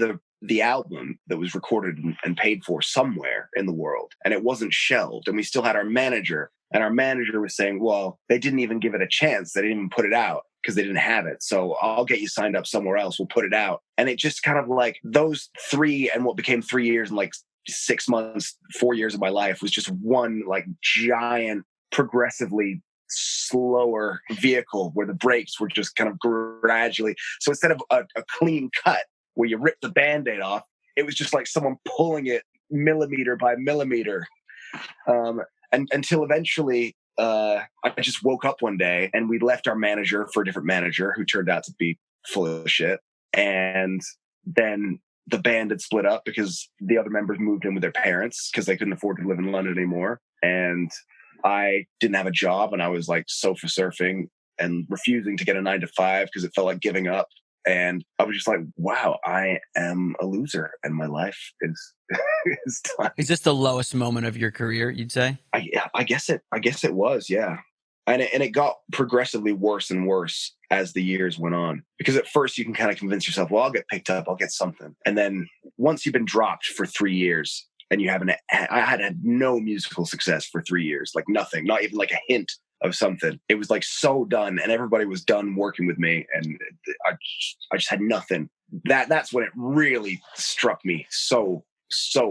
the album that was recorded and paid for somewhere in the world, and it wasn't shelved. And we still had our manager, and our manager was saying, well, they didn't even give it a chance. They didn't even put it out because they didn't have it. So I'll get you signed up somewhere else. We'll put it out. And it just kind of like those 3 and what became 3 years and like 6 months, 4 years of my life was just one like giant, progressively slower vehicle where the brakes were just kind of gradually. So instead of a clean cut, where you rip the Band-Aid off, it was just like someone pulling it millimeter by millimeter. And until eventually, I just woke up one day and we left our manager for a different manager who turned out to be full of shit. And then the band had split up because the other members moved in with their parents because they couldn't afford to live in London anymore. And I didn't have a job, and I was like sofa surfing and refusing to get a 9-to-5 because it felt like giving up. And I was just like, wow, I am a loser and my life is done. Is this the lowest moment of your career, you'd say? I guess it was, yeah. And it got progressively worse and worse as the years went on. Because at first you can kind of convince yourself, well, I'll get picked up, I'll get something. And then once you've been dropped for 3 years and I had no musical success for 3 years, like nothing, not even like a hint of something. It was like so done, and everybody was done working with me, and I just had nothing. That's when it really struck me so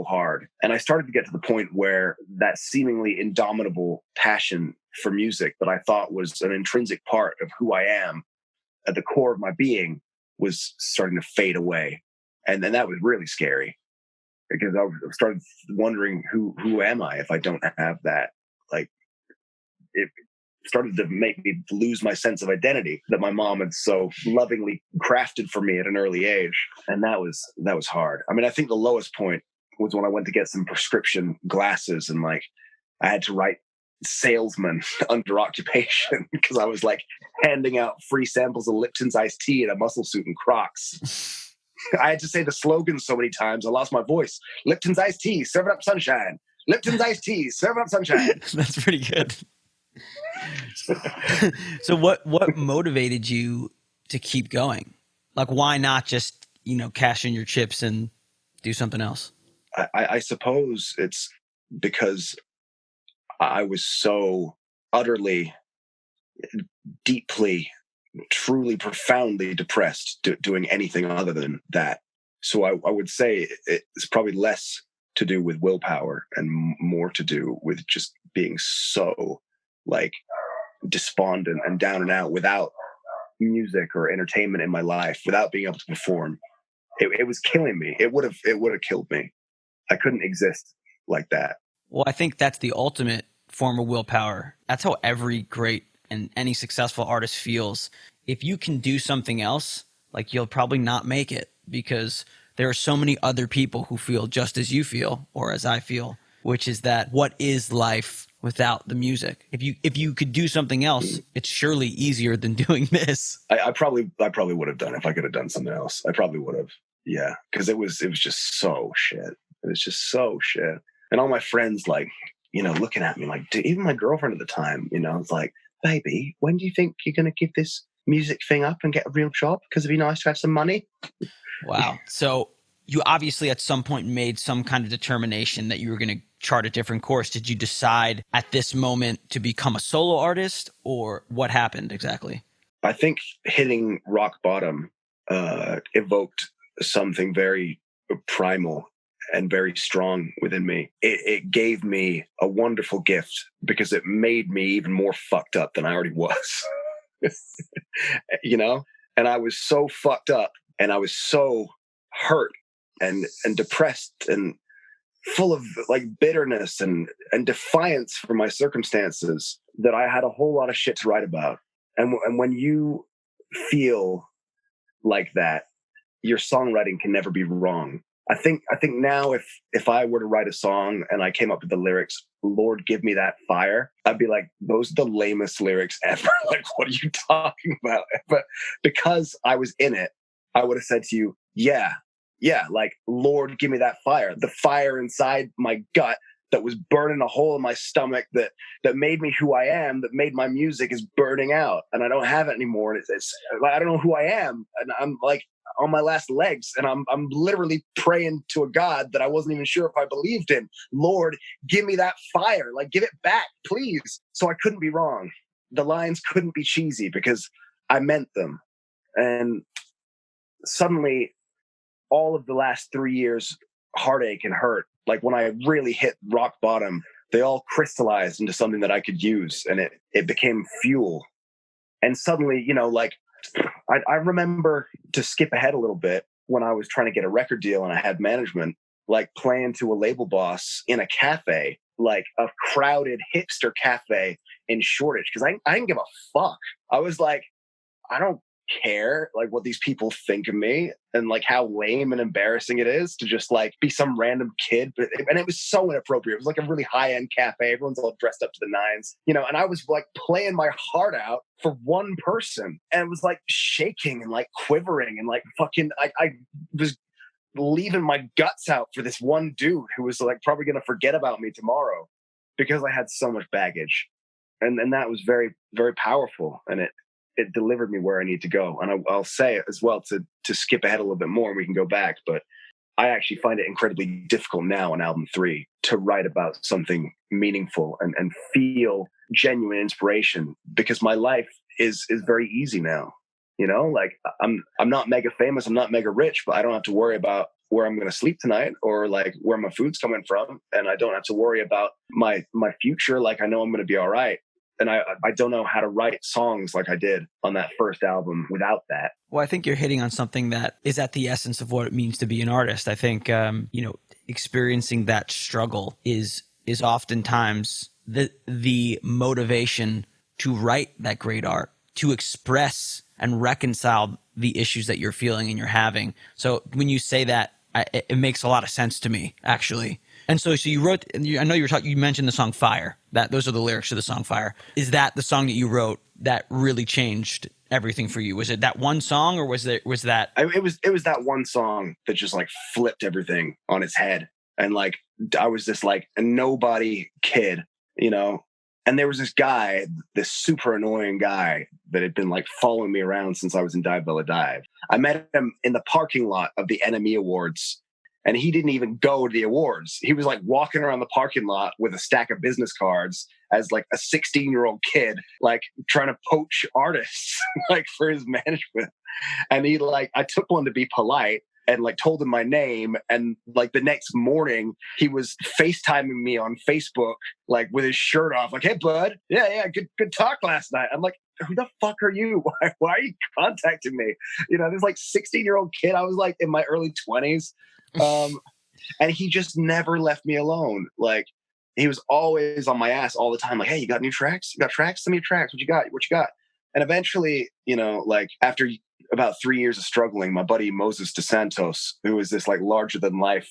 hard. And I started to get to the point where that seemingly indomitable passion for music that I thought was an intrinsic part of who I am at the core of my being was starting to fade away. And then that was really scary because I started wondering who am I if I don't have that? Like, it started to make me lose my sense of identity that my mom had so lovingly crafted for me at an early age. And that was hard. I mean, I think the lowest point was when I went to get some prescription glasses, and like I had to write salesman under occupation because I was like handing out free samples of Lipton's iced tea in a muscle suit and Crocs. I had to say the slogan so many times I lost my voice. Lipton's iced tea, serve it up sunshine. Lipton's iced tea, serve it up sunshine. That's pretty good. So what motivated you to keep going? Like, why not just, cash in your chips and do something else? I suppose it's because I was so utterly, deeply, truly, profoundly depressed doing anything other than that. So I would say it's probably less to do with willpower and more to do with just being so like despondent and down and out without music or entertainment in my life without being able to perform, it was killing me. It would have killed me. I couldn't exist like that. Well, I think that's the ultimate form of willpower. That's how every great and any successful artist feels. If you can do something else, like, you'll probably not make it, because there are so many other people who feel just as you feel, or as I feel, which is that what is life without the music? If you could do something else, it's surely easier than doing this. I probably would have done it if I could have done something else. I probably would have. Yeah, because it was just so shit. It was just so shit. And all my friends, like, you know, looking at me like, dude, even my girlfriend at the time, you know, it's like, baby, when do you think you're going to give this music thing up and get a real job? Because it'd be nice to have some money. Wow. So you obviously at some point made some kind of determination that you were going to chart a different course. Did you decide at this moment to become a solo artist, or what happened exactly? I think hitting rock bottom evoked something very primal and very strong within me. It gave me a wonderful gift because it made me even more fucked up than I already was. You know? And I was so fucked up, and I was so hurt and depressed and full of like bitterness and defiance for my circumstances, that I had a whole lot of shit to write about. And when you feel like that, your songwriting can never be wrong. I think now if I were to write a song and I came up with the lyrics, Lord, give me that fire, I'd be like, those are the lamest lyrics ever. Like, what are you talking about? But because I was in it, I would have said to you, yeah, like, Lord, give me that fire. The fire inside my gut that was burning a hole in my stomach that made me who I am, that made my music, is burning out, and I don't have it anymore. And it's I don't know who I am, and I'm like on my last legs, and I'm literally praying to a God that I wasn't even sure if I believed in. Lord, give me that fire, like, give it back, please. So I couldn't be wrong. The lines couldn't be cheesy because I meant them. And suddenly, all of the last 3 years, heartache and hurt, like when I really hit rock bottom, they all crystallized into something that I could use, and it became fuel. And suddenly, you know, like, I remember, to skip ahead a little bit, when I was trying to get a record deal and I had management, like playing to a label boss in a cafe, like a crowded hipster cafe in Shoreditch, because I didn't give a fuck. I was like, I don't care like what these people think of me, and like how lame and embarrassing it is to just like be some random kid. And it was so inappropriate. It was like a really high-end cafe. Everyone's all dressed up to the nines, you know, and I was like playing my heart out for one person, and it was like shaking and like quivering and like fucking I was leaving my guts out for this one dude who was like probably going to forget about me tomorrow because I had so much baggage. And that was very, very powerful, and it delivered me where I need to go. And I'll say it as well, to skip ahead a little bit more, and we can go back. But I actually find it incredibly difficult now on album 3 to write about something meaningful and feel genuine inspiration, because my life is very easy now. You know, like I'm not mega famous, I'm not mega rich, but I don't have to worry about where I'm going to sleep tonight, or like where my food's coming from. And I don't have to worry about my future. Like, I know I'm going to be all right. And I don't know how to write songs like I did on that first album without that. Well, I think you're hitting on something that is at the essence of what it means to be an artist. I think, you know, experiencing that struggle is oftentimes the motivation to write that great art, to express and reconcile the issues that you're feeling and you're having. So when you say that, it makes a lot of sense to me, actually. And so you wrote, I know you mentioned the song Fire, those are the lyrics to the song Fire. Is that the song that you wrote that really changed everything for you? Was it that one song, or was that? It was that one song that just like flipped everything on its head. And like, I was this like a nobody kid, you know, and there was this guy, this super annoying guy that had been like following me around since I was in Dive Bella Dive. I met him in the parking lot of the NME Awards. And he didn't even go to the awards. He was like walking around the parking lot with a stack of business cards as like a 16-year-old kid, like trying to poach artists like for his management. And he like, I took one to be polite and like told him my name. And like the next morning he was FaceTiming me on Facebook, like with his shirt off, like, hey bud. Yeah. Good talk last night. I'm like, who the fuck are you? Why are you contacting me? You know, this like 16-year-old kid. I was like in my early 20s. And he just never left me alone. Like, he was always on my ass all the time. Like, hey, you got new tracks? You got tracks? Send me your tracks. What you got? What you got? And eventually, you know, like after about 3 years of struggling, my buddy Moses DeSantos, who is this like larger than life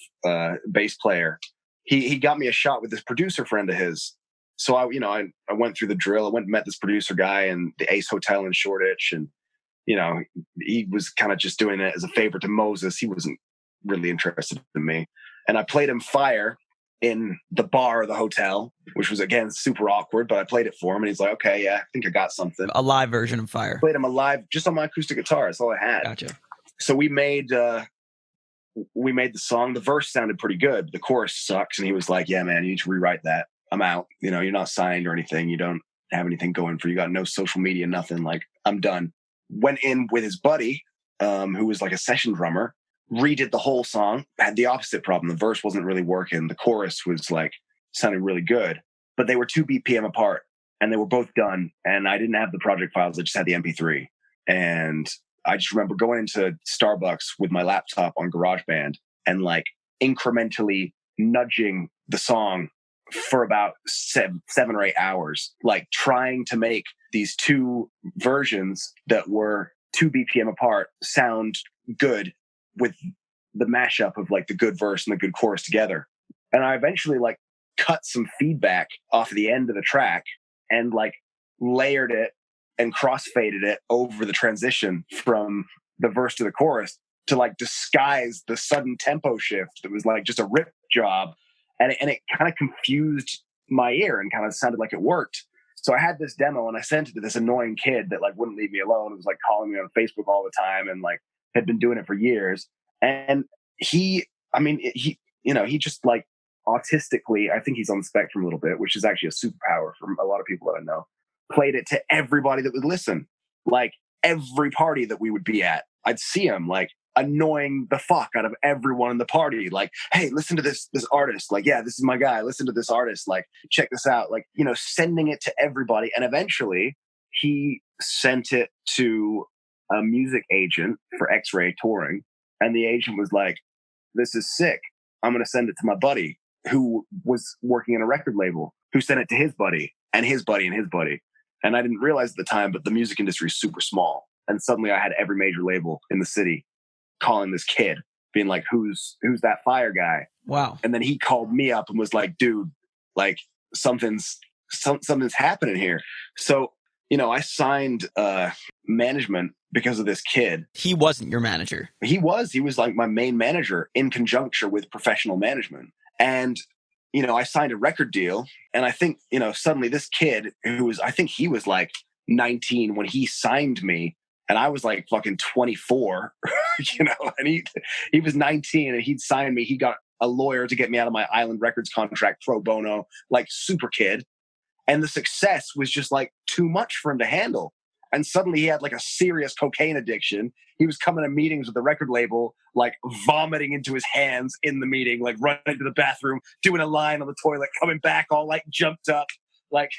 bass player, he got me a shot with this producer friend of his. So I went through the drill. I went and met this producer guy in the Ace Hotel in Shoreditch, and you know, he was kind of just doing it as a favor to Moses. He wasn't really interested in me. And I played him Fire in the bar of the hotel, which was, again, super awkward, but I played it for him. And he's like, okay, yeah, I think I got something. A live version of Fire. Played him a live, just on my acoustic guitar. That's all I had. Gotcha. So we made the song. The verse sounded pretty good. The chorus sucks. And he was like, yeah, man, you need to rewrite that. I'm out. You know, you're not signed or anything. You don't have anything going for you. You got no social media, nothing. Like, I'm done. Went in with his buddy, who was like a session drummer, redid the whole song, had the opposite problem. The verse wasn't really working. The chorus was like sounding really good, but they were 2 BPM apart and they were both done. And I didn't have the project files. I just had the MP3. And I just remember going into Starbucks with my laptop on GarageBand and like incrementally nudging the song for about 7 or 8 hours, like trying to make these 2 versions that were 2 BPM apart sound good with the mashup of like the good verse and the good chorus together. And I eventually like cut some feedback off the end of the track and like layered it and crossfaded it over the transition from the verse to the chorus to like disguise the sudden tempo shift that was like just a rip job. And it kind of confused my ear and kind of sounded like it worked. So I had this demo and I sent it to this annoying kid that like wouldn't leave me alone. It was like calling me on Facebook all the time and like had been doing it for years. And he just like autistically, I think he's on the spectrum a little bit, which is actually a superpower for a lot of people that I know, played it to everybody that would listen. Like every party that we would be at, I'd see him like annoying the fuck out of everyone in the party. Like, hey, listen to this artist. Like, yeah, this is my guy. Listen to this artist. Like, check this out. Like, you know, sending it to everybody. And eventually he sent it to a music agent for X-Ray touring. And the agent was like, this is sick. I'm going to send it to my buddy who was working in a record label, who sent it to his buddy and his buddy and his buddy. And I didn't realize at the time, but the music industry is super small. And suddenly I had every major label in the city calling this kid, being like, who's that Fire guy? Wow. And then he called me up and was like, dude, like something's happening here. So, you know, I signed management because of this kid. He wasn't your manager. He was like my main manager in conjunction with professional management. And, you know, I signed a record deal. And I think, you know, suddenly this kid I think he was like 19 when he signed me. And I was like fucking 24, you know, and he was 19 and he'd signed me. He got a lawyer to get me out of my Island Records contract pro bono, like super kid. And the success was just like too much for him to handle. And suddenly he had like a serious cocaine addiction. He was coming to meetings with the record label, like vomiting into his hands in the meeting, like running to the bathroom, doing a line on the toilet, coming back all like jumped up, like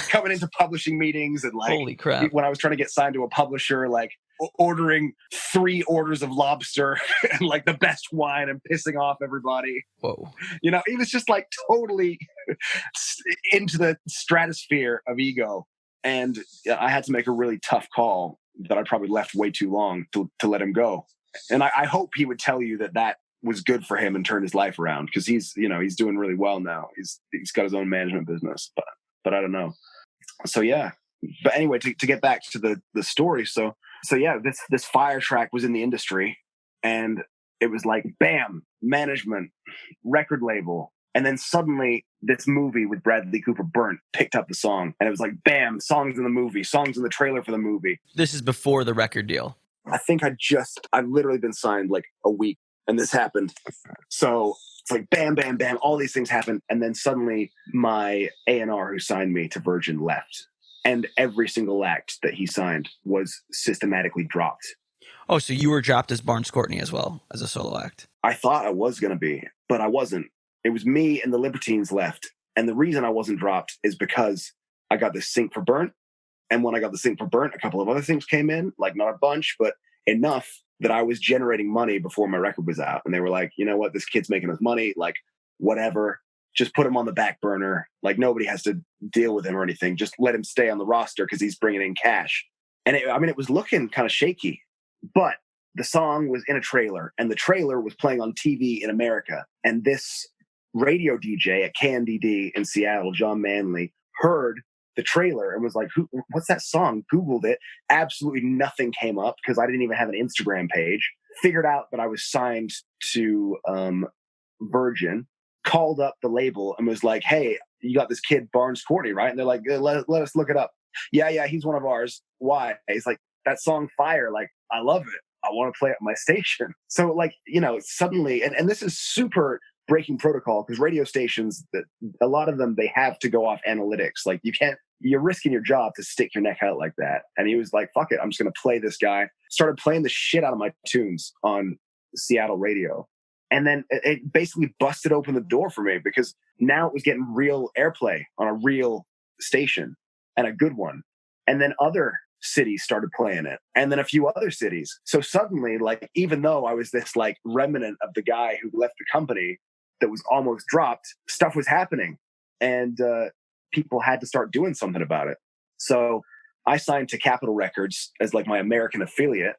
coming into publishing meetings. And like, holy crap, when I was trying to get signed to a publisher, like ordering 3 orders of lobster and like the best wine and pissing off everybody. Whoa. You know, he was just like totally into the stratosphere of ego. And I had to make a really tough call that I probably left way too long to let him go. And I hope he would tell you that was good for him and turned his life around, because he's doing really well now. He's got his own management business, but I don't know. So yeah. But anyway, to get back to the story. So yeah, this Fire track was in the industry, and it was like, bam, management, record label. And then suddenly this movie with Bradley Cooper, Burnt, picked up the song. And it was like, bam, songs in the movie, songs in the trailer for the movie. This is before the record deal. I think I've literally been signed like a week and this happened. So it's like bam, bam, bam, all these things happen. And then suddenly my A&R who signed me to Virgin left. And every single act that he signed was systematically dropped. Oh, so you were dropped as Barns Courtney as well, as a solo act. I thought I was going to be, but I wasn't. It was me and the Libertines left. And the reason I wasn't dropped is because I got this sync for Burnt. And when I got the thing for Burnt, a couple of other things came in, like not a bunch, but enough that I was generating money before my record was out. And they were like, you know what, this kid's making us money, like whatever, just put him on the back burner. Like nobody has to deal with him or anything. Just let him stay on the roster because he's bringing in cash. And it was looking kind of shaky, but the song was in a trailer and the trailer was playing on TV in America. And this radio DJ at KNDD in Seattle, John Manley, heard the trailer and was like, what's that song? Googled it. Absolutely nothing came up because I didn't even have an Instagram page. Figured out that I was signed to Virgin, called up the label and was like, hey, you got this kid, Barns Courtney, right? And they're like, let us look it up. Yeah, he's one of ours. Why? He's like, that song Fire, like, I love it. I want to play it at my station. So like, suddenly, and this is super breaking protocol because radio stations, that a lot of them, they have to go off analytics. Like you're risking your job to stick your neck out like that. And he was like, fuck it, I'm just going to play this guy. Started playing the shit out of my tunes on Seattle radio. And then it basically busted open the door for me because now it was getting real airplay on a real station and a good one. And then other cities started playing it, and then a few other cities. So suddenly, like, even though I was this like remnant of the guy who left the company that was almost dropped, stuff was happening, and people had to start doing something about it. So I signed to Capitol Records as like my American affiliate,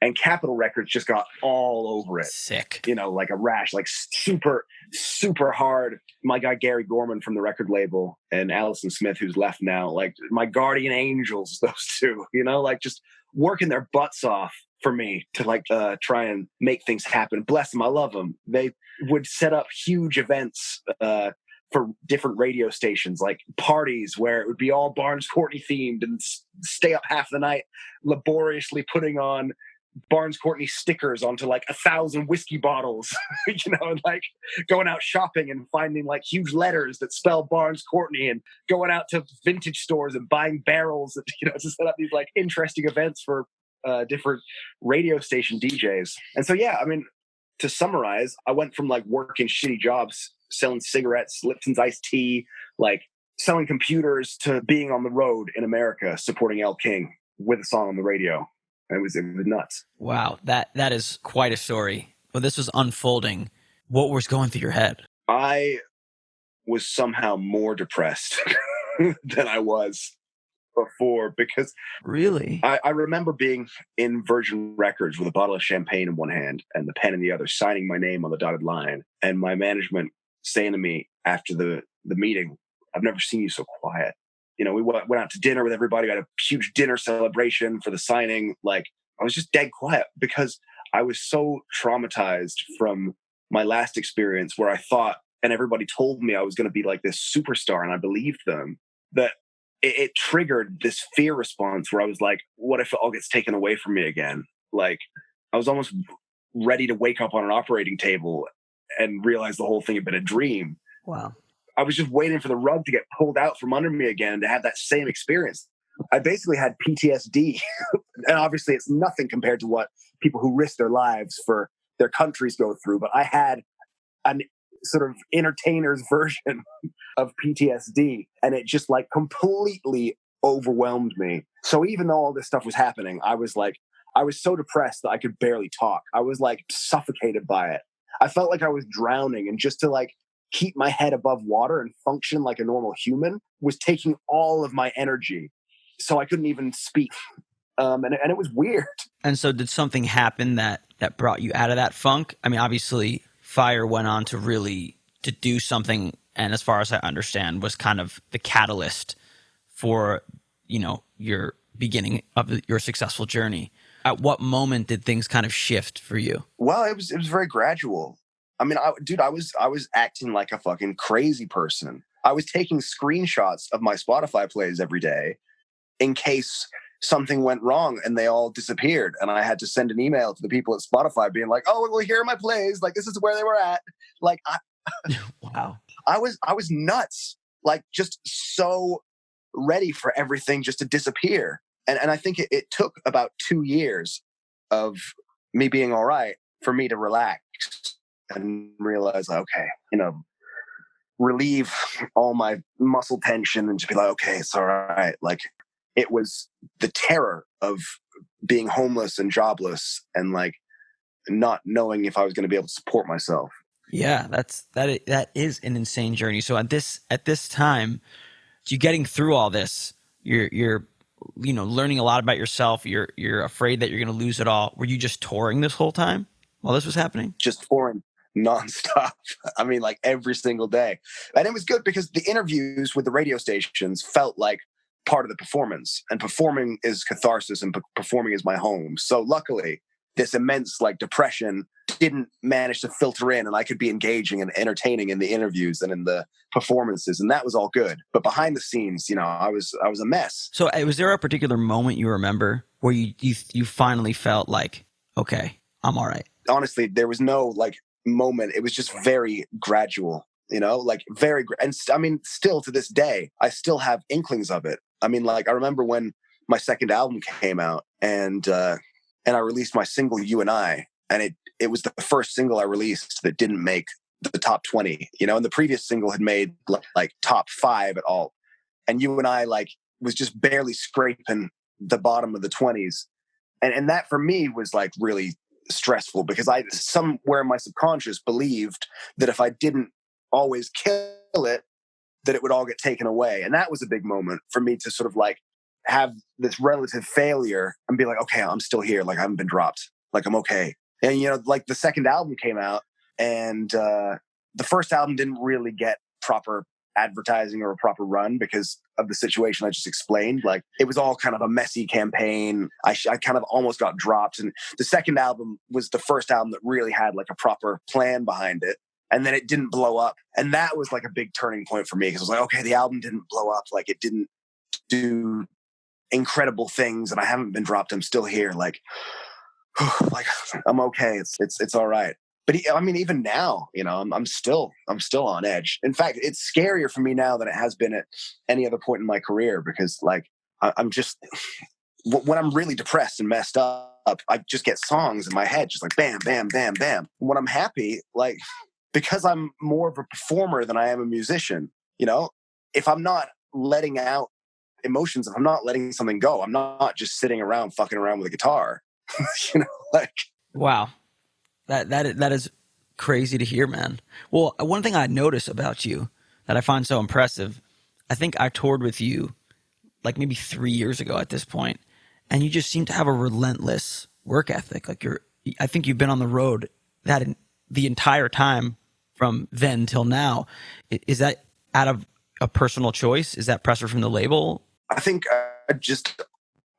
and Capitol Records just got all over it. Sick. Like a rash, like super, super hard. My guy, Gary Gorman from the record label, and Allison Smith, who's left now, like my guardian angels, those two, like just working their butts off for me to like try and make things happen. Bless them. I love them. They would set up huge events for different radio stations, like parties where it would be all Barns Courtney themed, and stay up half the night laboriously putting on Barns Courtney stickers onto like 1,000 whiskey bottles, and like going out shopping and finding like huge letters that spell Barns Courtney, and going out to vintage stores and buying barrels that, to set up these like interesting events for different radio station DJs. And so, yeah, I mean, to summarize, I went from like working shitty jobs, selling cigarettes, Lipton's iced tea, like selling computers, to being on the road in America supporting El King with a song on the radio. It was nuts. Wow, that is quite a story. When this was unfolding, what was going through your head? I was somehow more depressed than I was before, because really, I remember being in Virgin Records with a bottle of champagne in one hand and the pen in the other, signing my name on the dotted line, and my management saying to me after the meeting, "I've never seen you so quiet." We went out to dinner with everybody. We had a huge dinner celebration for the signing. Like, I was just dead quiet because I was so traumatized from my last experience, where I thought, and everybody told me I was going to be like this superstar, and I believed them, that it triggered this fear response where I was like, what if it all gets taken away from me again? Like, I was almost ready to wake up on an operating table and realize the whole thing had been a dream. Wow. I was just waiting for the rug to get pulled out from under me again to have that same experience. I basically had PTSD. And obviously it's nothing compared to what people who risk their lives for their countries go through. But I had an sort of entertainer's version of PTSD. And it just like completely overwhelmed me. So even though all this stuff was happening, I was so depressed that I could barely talk. I was like suffocated by it. I felt like I was drowning, and just to like keep my head above water and function like a normal human was taking all of my energy. So I couldn't even speak. And it was weird. And so did something happen that brought you out of that funk? I mean, obviously Fire went on to do something, and as far as I understand, was kind of the catalyst for, your beginning of your successful journey. At what moment did things kind of shift for you? Well, it was very gradual. I mean, I was acting like a fucking crazy person. I was taking screenshots of my Spotify plays every day in case something went wrong and they all disappeared. And I had to send an email to the people at Spotify being like, "Oh, well, here are my plays. Like, this is where they were at." Like, Wow. I was nuts. Like, just so ready for everything just to disappear. And I think it took about 2 years of me being all right for me to relax and realize, okay, relieve all my muscle tension and just be like, okay, it's all right. Like, it was the terror of being homeless and jobless and like not knowing if I was going to be able to support myself. Yeah, that is an insane journey. So at this time, you getting through all this, you're learning a lot about yourself. You're afraid that you're going to lose it all. Were you just touring this whole time while this was happening? Just touring nonstop. I mean, like every single day. And it was good because the interviews with the radio stations felt like part of the performance, and performing is catharsis, and performing is my home. So luckily, this immense like depression didn't manage to filter in, and I could be engaging and entertaining in the interviews and in the performances, and that was all good. But behind the scenes, I was a mess. So was there a particular moment you remember where you finally felt like, okay, I'm all right? Honestly, there was no like moment. It was just very gradual, like very, and I mean, still to this day, I still have inklings of it. I mean, like I remember when my second album came out, and I released my single "You and I," and it was the first single I released that didn't make the top 20, and the previous single had made like top 5 at all, and "You and I" like was just barely scraping the bottom of the 20s, and that for me was like really stressful, because I somewhere in my subconscious believed that if I didn't always kill it, that it would all get taken away. And that was a big moment for me to sort of like have this relative failure and be like, okay, I'm still here. Like I haven't been dropped. Like I'm okay. And, like the second album came out, and the first album didn't really get proper advertising or a proper run because of the situation I just explained. Like it was all kind of a messy campaign. I kind of almost got dropped. And the second album was the first album that really had like a proper plan behind it. And then it didn't blow up. And that was like a big turning point for me, because I was like, okay, the album didn't blow up. Like it didn't do incredible things, and I haven't been dropped. I'm still here. Like I'm okay. It's all right. But I mean, even now, I'm still on edge. In fact, it's scarier for me now than it has been at any other point in my career, because like I'm just, when I'm really depressed and messed up, I just get songs in my head, just like bam, bam, bam, bam. When I'm happy, like, because I'm more of a performer than I am a musician, if I'm not letting out emotions, if I'm not letting something go, I'm not just sitting around fucking around with a guitar, like. Wow. That is crazy to hear, man. Well, one thing I notice about you that I find so impressive, I think I toured with you like maybe 3 years ago at this point, and you just seem to have a relentless work ethic. Like I think you've been on the road the entire time from then till now. Is that out of a personal choice? Is that pressure from the label? I think I just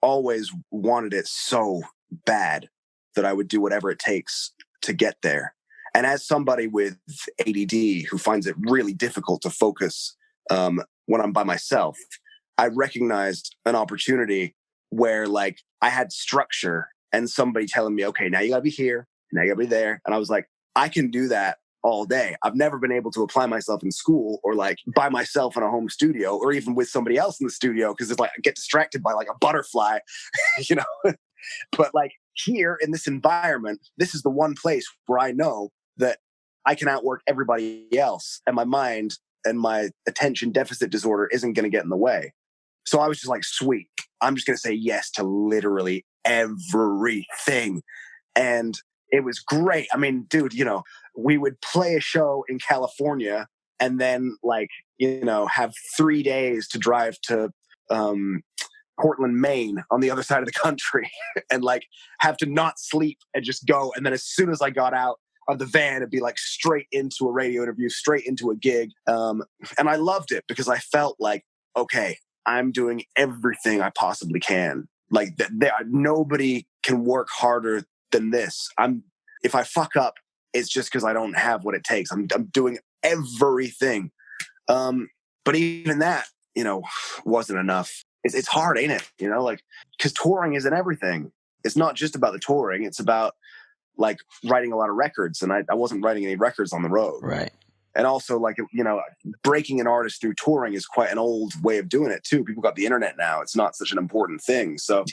always wanted it so bad that I would do whatever it takes to get there. And as somebody with ADD who finds it really difficult to focus when I'm by myself, I recognized an opportunity where like I had structure, and somebody telling me, okay, now you gotta be here, now you gotta be there. And I was like, I can do that all day. I've never been able to apply myself in school, or like by myself in a home studio, or even with somebody else in the studio, because it's like I get distracted by like a butterfly, But like here in this environment, this is the one place where I know that I can outwork everybody else, and my mind and my attention deficit disorder isn't going to get in the way. So I was just like, sweet, I'm just going to say yes to literally everything. And it was great. I mean, dude, we would play a show in California and then like, have 3 days to drive to Portland, Maine on the other side of the country and like have to not sleep and just go. And then as soon as I got out of the van, it'd be like straight into a radio interview, straight into a gig. And I loved it because I felt like, okay, I'm doing everything I possibly can. Like nobody can work harder than this. If I fuck up, it's just because I don't have what it takes. I'm doing everything. But even that, wasn't enough. It's hard, ain't it? Like, because touring isn't everything. It's not just about the touring. It's about like writing a lot of records. And I wasn't writing any records on the road. Right. And also like, breaking an artist through touring is quite an old way of doing it too. People got the internet now. It's not such an important thing. So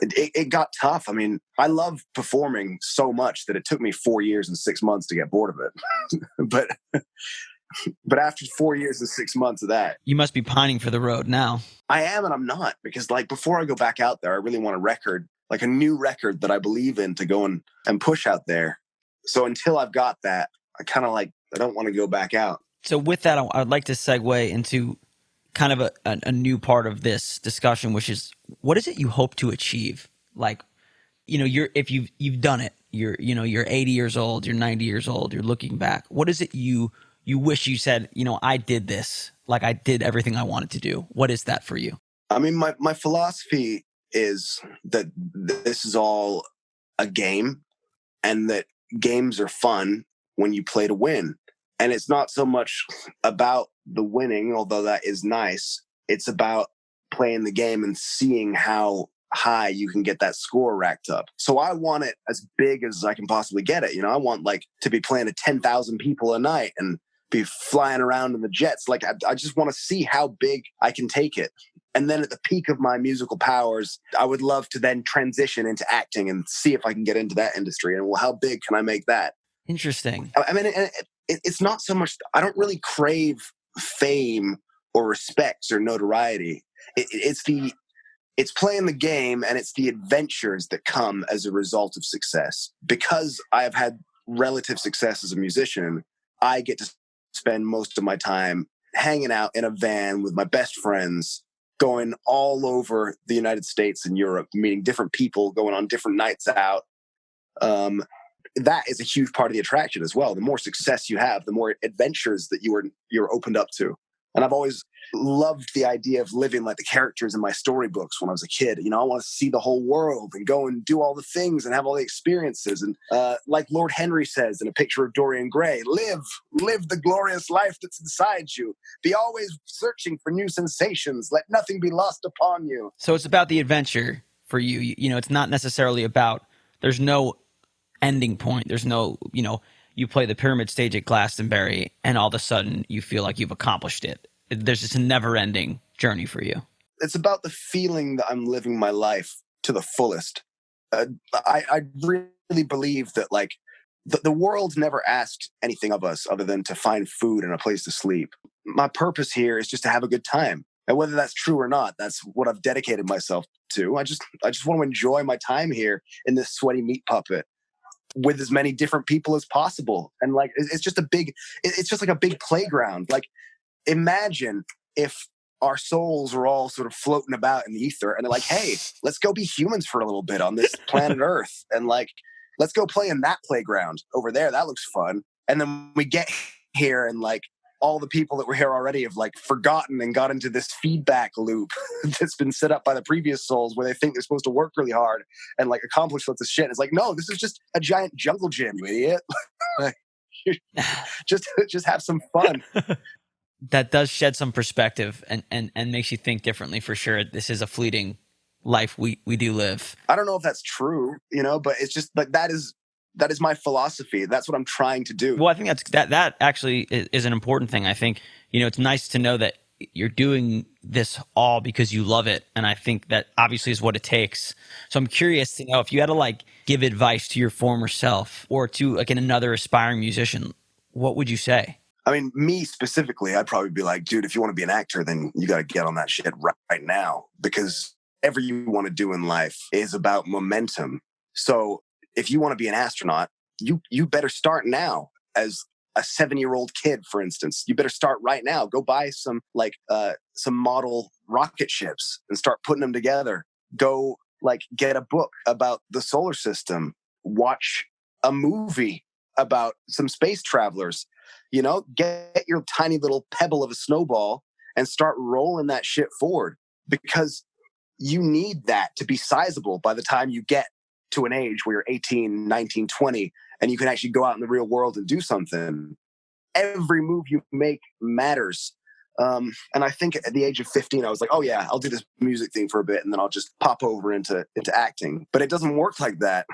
it got tough. I mean, I love performing so much that it took me 4 years and 6 months to get bored of it. But But after 4 years and 6 months of that, You must be pining for the road now. I am and I'm not, because like before I go back out there, I really want a record, like a new record that I believe in to go and push out there. So until I've got that, I kind of like, I don't want to go back out. So with that, I'd like to segue into kind of a new part of this discussion, which is, what is it you hope to achieve? Like, if you've done it, you're 80 years old, you're 90 years old, you're looking back. What is it you wish you said, I did this, like I did everything I wanted to do? What is that for you? I mean, my philosophy is that this is all a game, and that games are fun when you play to win. And it's not so much about the winning, although that is nice. It's about playing the game and seeing how high you can get that score racked up. So I want it as big as I can possibly get it. I want like to be playing to 10,000 people a night and be flying around in the jets. Like I just want to see how big I can take it. And then at the peak of my musical powers, I would love to then transition into acting and see if I can get into that industry. And well, how big can I make that? Interesting. I mean, it's not so much, I don't really crave fame or respect or notoriety. It's playing the game, and it's the adventures that come as a result of success. Because I have had relative success as a musician, I get to spend most of my time hanging out in a van with my best friends, going all over the United States and Europe, meeting different people, going on different nights out. That is a huge part of the attraction as well. The more success you have, the more adventures that you're opened up to. And I've always loved the idea of living like the characters in my storybooks when I was a kid. I want to see the whole world and go and do all the things and have all the experiences. And like Lord Henry says in A Picture of Dorian Gray, live the glorious life that's inside you. Be always searching for new sensations. Let nothing be lost upon you. So it's about the adventure for you. It's not necessarily about, there's no ending point. There's no, you play the pyramid stage at Glastonbury and all of a sudden you feel like you've accomplished it. There's just a never-ending journey for you. It's about the feeling that I'm living my life to the fullest. I really believe that like the world never asked anything of us other than to find food and a place to sleep. My purpose here is just to have a good time. And whether that's true or not, that's what I've dedicated myself to. I just want to enjoy my time here in this sweaty meat puppet with as many different people as possible. And like, it's just like a big playground. Like, imagine if our souls are all sort of floating about in the ether and they're like, hey, let's go be humans for a little bit on this planet Earth. And like, let's go play in that playground over there. That looks fun. And then we get here and like all the people that were here already have like forgotten and got into this feedback loop that's been set up by the previous souls where they think they're supposed to work really hard and like accomplish lots of shit. It's like, no, this is just a giant jungle gym, you idiot. Like, just have some fun. That does shed some perspective and makes you think differently for sure. This is a fleeting life we do live. I don't know if that's true, but it's just like that is my philosophy. That's what I'm trying to do. Well, I think that actually is an important thing. I think, it's nice to know that you're doing this all because you love it. And I think that obviously is what it takes. So I'm curious to know if you had to like give advice to your former self or to like another aspiring musician, what would you say? I mean, me specifically, I'd probably be like, dude, if you want to be an actor, then you got to get on that shit right now, because everything you want to do in life is about momentum. So if you want to be an astronaut, you better start now. As a 7-year-old kid, for instance, you better start right now. Go buy some model rocket ships and start putting them together. Go like get a book about the solar system. Watch a movie about some space travelers. Get your tiny little pebble of a snowball and start rolling that shit forward, because you need that to be sizable by the time you get to an age where you're 18, 19, 20, and you can actually go out in the real world and do something. Every move you make matters. And I think at the age of 15, I was like, oh yeah, I'll do this music thing for a bit and then I'll just pop over into acting. But it doesn't work like that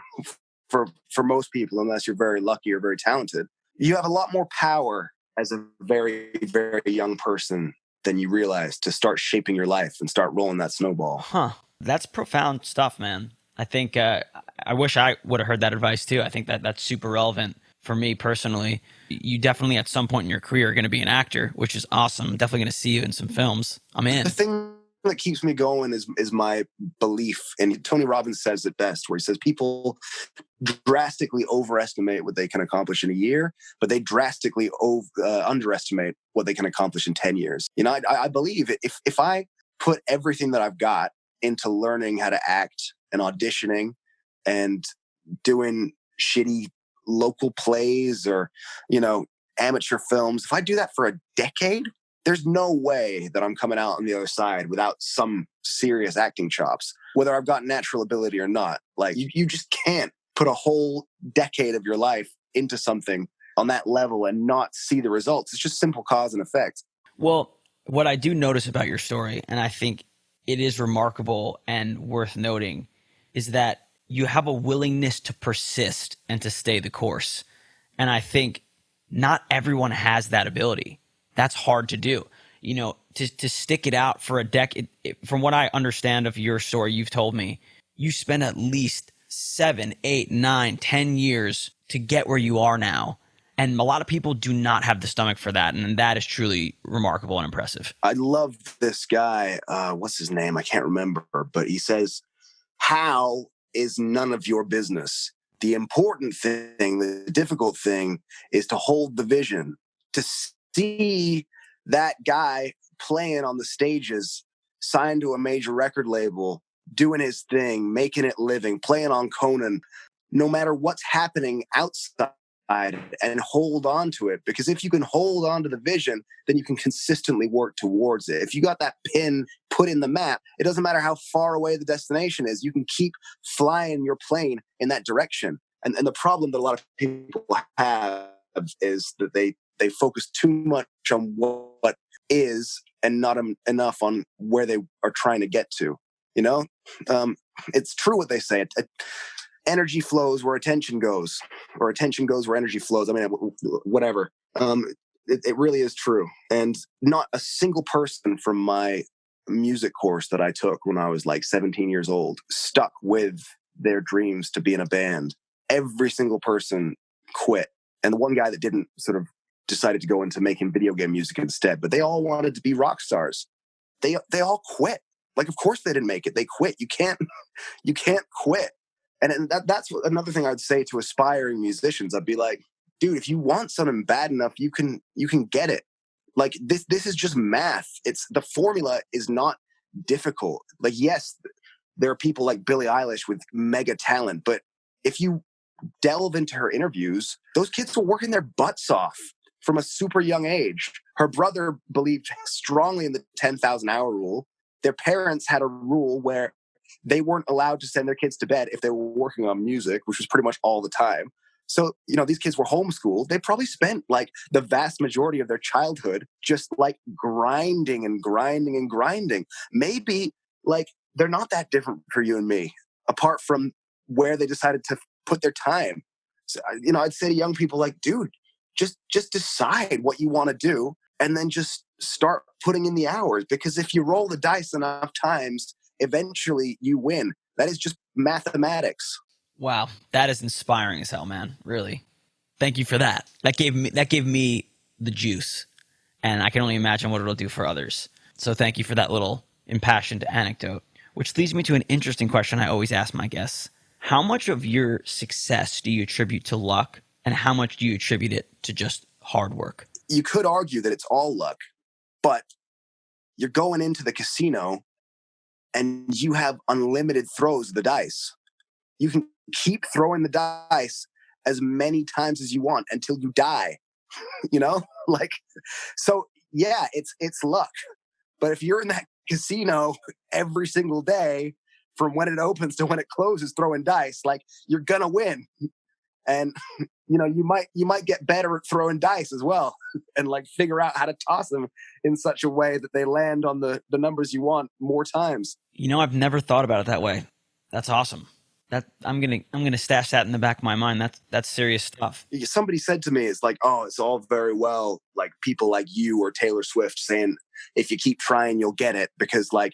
for most people, unless you're very lucky or very talented. You have a lot more power as a very, very young person than you realize to start shaping your life and start rolling that snowball. Huh. That's profound stuff, man. I think I wish I would have heard that advice too. I think that's super relevant. for me personally. You definitely at some point in your career are going to be an actor, which is awesome. Definitely going to see you in some films. I'm in. The thing that keeps me going is my belief. And Tony Robbins says it best, where he says people drastically overestimate what they can accomplish in a year, but they drastically underestimate what they can accomplish in 10 years. You know, I believe if I put everything that I've got into learning how to act and auditioning and doing shitty local plays or, you know, amateur films, if I do that for a decade, there's no way that I'm coming out on the other side without some serious acting chops, whether I've got natural ability or not. Like you just can't put a whole decade of your life into something on that level and not see the results. It's just simple cause and effect. Well, what I do notice about your story, and I think it is remarkable and worth noting, is that you have a willingness to persist and to stay the course. And I think not everyone has that ability. That's hard to do. You know, to stick it out for a decade. From what I understand of your story, you've told me, you spent at least 7, 8, 9, 10 years to get where you are now. And a lot of people do not have the stomach for that. And that is truly remarkable and impressive. I love this guy. What's his name? I can't remember. But he says, how is none of your business. The important thing, the difficult thing is to hold the vision, to see that guy playing on the stages, signed to a major record label, doing his thing, making it living, playing on Conan, no matter what's happening outside, and hold on to it. Because if you can hold on to the vision, then you can consistently work towards it. If you got that pin put in the map, it doesn't matter how far away the destination is, you can keep flying your plane in that direction. And the problem that a lot of people have is that they focus too much on what is and not enough on where they are trying to get to. You know, it's true what they say. Energy flows where attention goes, or attention goes where energy flows. I mean, whatever. It really is true. And not a single person from my music course that I took when I was like 17 years old stuck with their dreams to be in a band. Every single person quit. And the one guy that didn't sort of decided to go into making video game music instead, but they all wanted to be rock stars. They all quit. Like, of course they didn't make it. They quit. You can't quit. And that's another thing I'd say to aspiring musicians. I'd be like, dude, if you want something bad enough, you can get it. Like this is just math. The formula is not difficult. Like, yes, there are people like Billie Eilish with mega talent, but if you delve into her interviews, those kids were working their butts off from a super young age. Her brother believed strongly in the 10,000 hour rule. Their parents had a rule where they weren't allowed to send their kids to bed if they were working on music, which was pretty much all the time. So, you know, these kids were homeschooled. They probably spent like the vast majority of their childhood just like grinding and grinding and grinding. Maybe like they're not that different for you and me, apart from where they decided to put their time. So, you know, I'd say to young people like, dude, just decide what you want to do and then just start putting in the hours. Because if you roll the dice enough times, eventually you win. That is just mathematics. Wow, that is inspiring as hell, man. Really, thank you for that. That gave me the juice, and I can only imagine what it'll do for others. So thank you for that little impassioned anecdote, which leads me to an interesting question I always ask my guests: how much of your success do you attribute to luck, and how much do you attribute it to just hard work? You could argue that it's all luck, but you're going into the casino and you have unlimited throws of the dice. You can keep throwing the dice as many times as you want until you die. You know, like, so yeah, it's luck. But if you're in that casino every single day from when it opens to when it closes throwing dice, like, you're gonna win. And you know, you might get better at throwing dice as well, and like figure out how to toss them in such a way that they land on the numbers you want more times. You know, I've never thought about it that way. That's awesome. That I'm gonna stash that in the back of my mind. That's serious stuff. Somebody said to me, it's like, oh, it's all very well, like people like you or Taylor Swift saying, if you keep trying, you'll get it. Because like,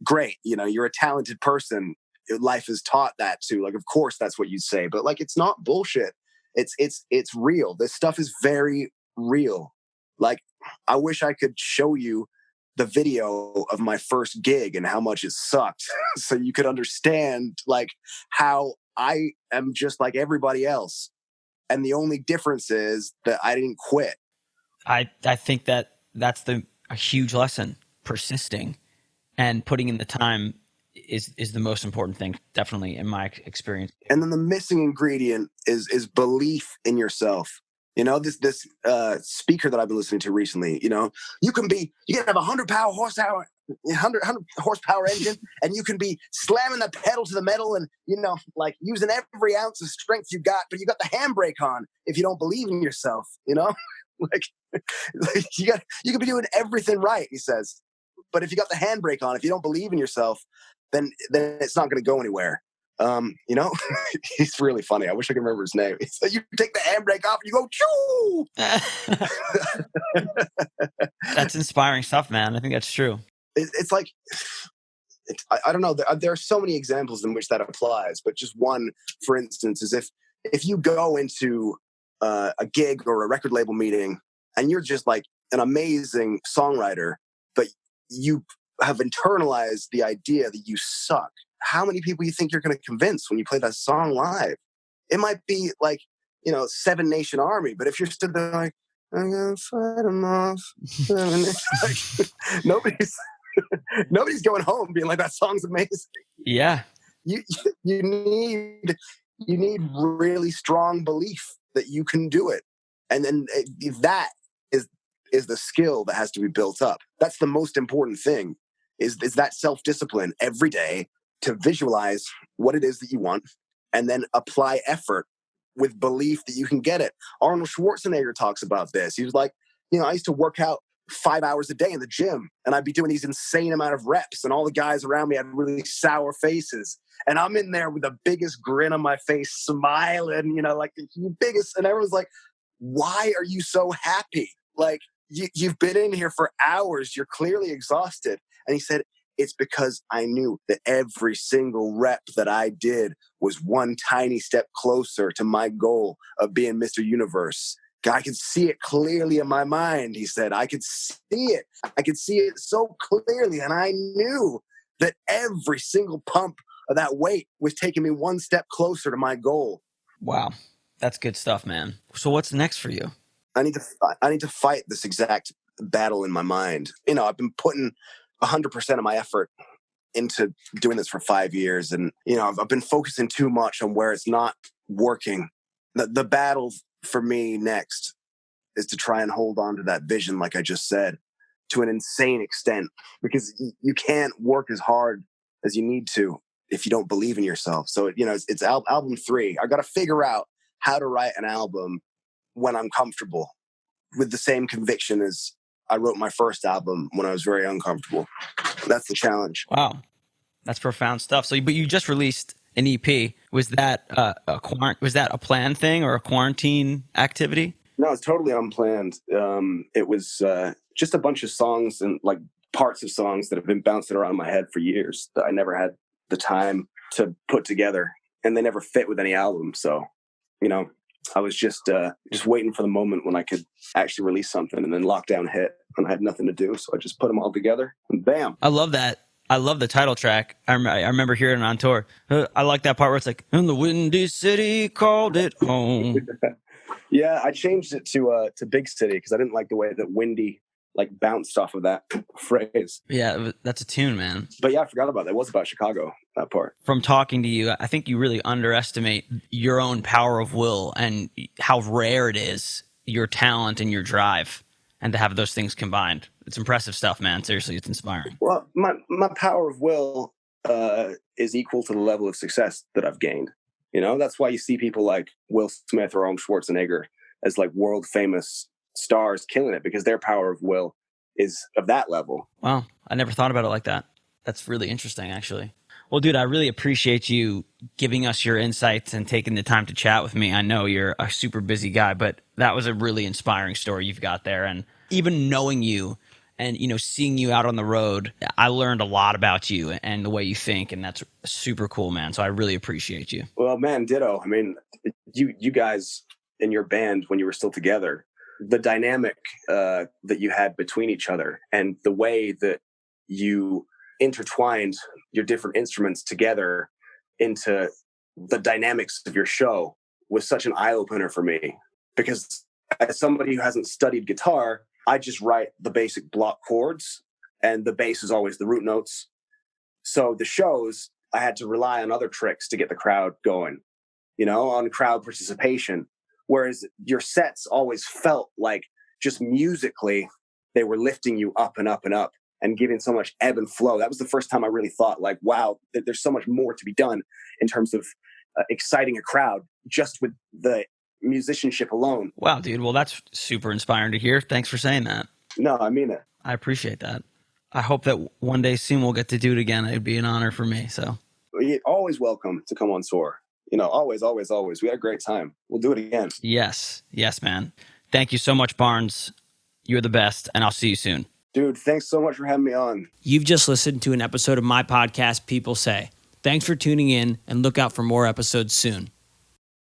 great, you know, you're a talented person. Life has taught that too. Like, of course, that's what you'd say. But like, it's not bullshit. It's real. This stuff is very real. Like, I wish I could show you the video of my first gig and how much it sucked so you could understand like how I am just like everybody else. And the only difference is that I didn't quit. I think that's a huge lesson. Persisting and putting in the time is the most important thing, definitely in my experience. And then the missing ingredient is belief in yourself. You know, this speaker that I've been listening to recently, you know, you can have 100 horsepower engine, and you can be slamming the pedal to the metal and, you know, like using every ounce of strength you got, but you got the handbrake on if you don't believe in yourself, you know? like you can be doing everything right, he says. But if you got the handbrake on, if you don't believe in yourself, then it's not going to go anywhere. You know, he's really funny. I wish I could remember his name. He said, you take the handbrake off and you go, choo! That's inspiring stuff, man. I think that's true. It's like, I don't know. There are so many examples in which that applies, but just one, for instance, is if you go into a gig or a record label meeting and you're just like an amazing songwriter, but you have internalized the idea that you suck. How many people you think you're going to convince when you play that song live? It might be like, you know, Seven Nation Army, but if you're stood there like, I'm going to fight them off. Like, nobody's going home being like, that song's amazing. Yeah. You need really strong belief that you can do it. And then that is the skill that has to be built up. That's the most important thing is that self-discipline every day to visualize what it is that you want and then apply effort with belief that you can get it. Arnold Schwarzenegger talks about this. He was like, you know, I used to work out 5 hours a day in the gym and I'd be doing these insane amount of reps and all the guys around me had really sour faces. And I'm in there with the biggest grin on my face, smiling, you know, like the biggest. And everyone's like, why are you so happy? Like, you've been in here for hours. You're clearly exhausted. And he said, it's because I knew that every single rep that I did was one tiny step closer to my goal of being Mr. Universe. I could see it clearly in my mind, he said. I could see it. I could see it so clearly. And I knew that every single pump of that weight was taking me one step closer to my goal. Wow. That's good stuff, man. So what's next for you? I need to fight this exact battle in my mind. You know, I've been putting 100% of my effort into doing this for 5 years. And, you know, I've been focusing too much on where it's not working. The battle for me next is to try and hold on to that vision, like I just said, to an insane extent, because you can't work as hard as you need to if you don't believe in yourself. So, you know, it's album 3. I got to figure out how to write an album when I'm comfortable with the same conviction as I wrote my first album when I was very uncomfortable. That's the challenge. Wow. That's profound stuff. So, but you just released an EP. Was that a planned thing or a quarantine activity? No, it's totally unplanned. It was just a bunch of songs and like parts of songs that have been bouncing around my head for years that I never had the time to put together, and they never fit with any album. So, you know, I was just waiting for the moment when I could actually release something, and then lockdown hit and I had nothing to do. So I just put them all together and bam. I love that. I love the title track. I remember hearing it on tour. I like that part where it's like, and the windy city called it home. Yeah, I changed it to Big City because I didn't like the way that windy like bounced off of that phrase. Yeah, that's a tune, man. But yeah, I forgot about that. It was about Chicago, that part. From talking to you, I think you really underestimate your own power of will and how rare it is, your talent and your drive, and to have those things combined. It's impressive stuff, man. Seriously, it's inspiring. Well, my power of will is equal to the level of success that I've gained. You know, that's why you see people like Will Smith or Arnold Schwarzenegger as like world famous stars killing it, because their power of will is of that level. Wow. I never thought about it like that. That's really interesting, actually. Well, dude, I really appreciate you giving us your insights and taking the time to chat with me. I know you're a super busy guy, but that was a really inspiring story you've got there. And even knowing you and, you know, seeing you out on the road, I learned a lot about you and the way you think. And that's super cool, man. So I really appreciate you. Well, man, ditto. I mean, you guys in your band when you were still together, the dynamic that you had between each other and the way that you intertwined your different instruments together into the dynamics of your show was such an eye-opener for me. Because as somebody who hasn't studied guitar, I just write the basic block chords, and the bass is always the root notes. So the shows, I had to rely on other tricks to get the crowd going, on crowd participation. Whereas your sets always felt like just musically, they were lifting you up and up and up and giving so much ebb and flow. That was the first time I really thought like, wow, there's so much more to be done in terms of exciting a crowd just with the musicianship alone. Wow, dude. Well, that's super inspiring to hear. Thanks for saying that. No, I mean it. I appreciate that. I hope that one day soon we'll get to do it again. It'd be an honor for me. So You're always welcome to come on tour. Always, always, always. We had a great time. We'll do it again. Yes, man. Thank you so much, Barns. You're the best, and I'll see you soon. Dude, thanks so much for having me on. You've just listened to an episode of my podcast, People Say. Thanks for tuning in, and look out for more episodes soon.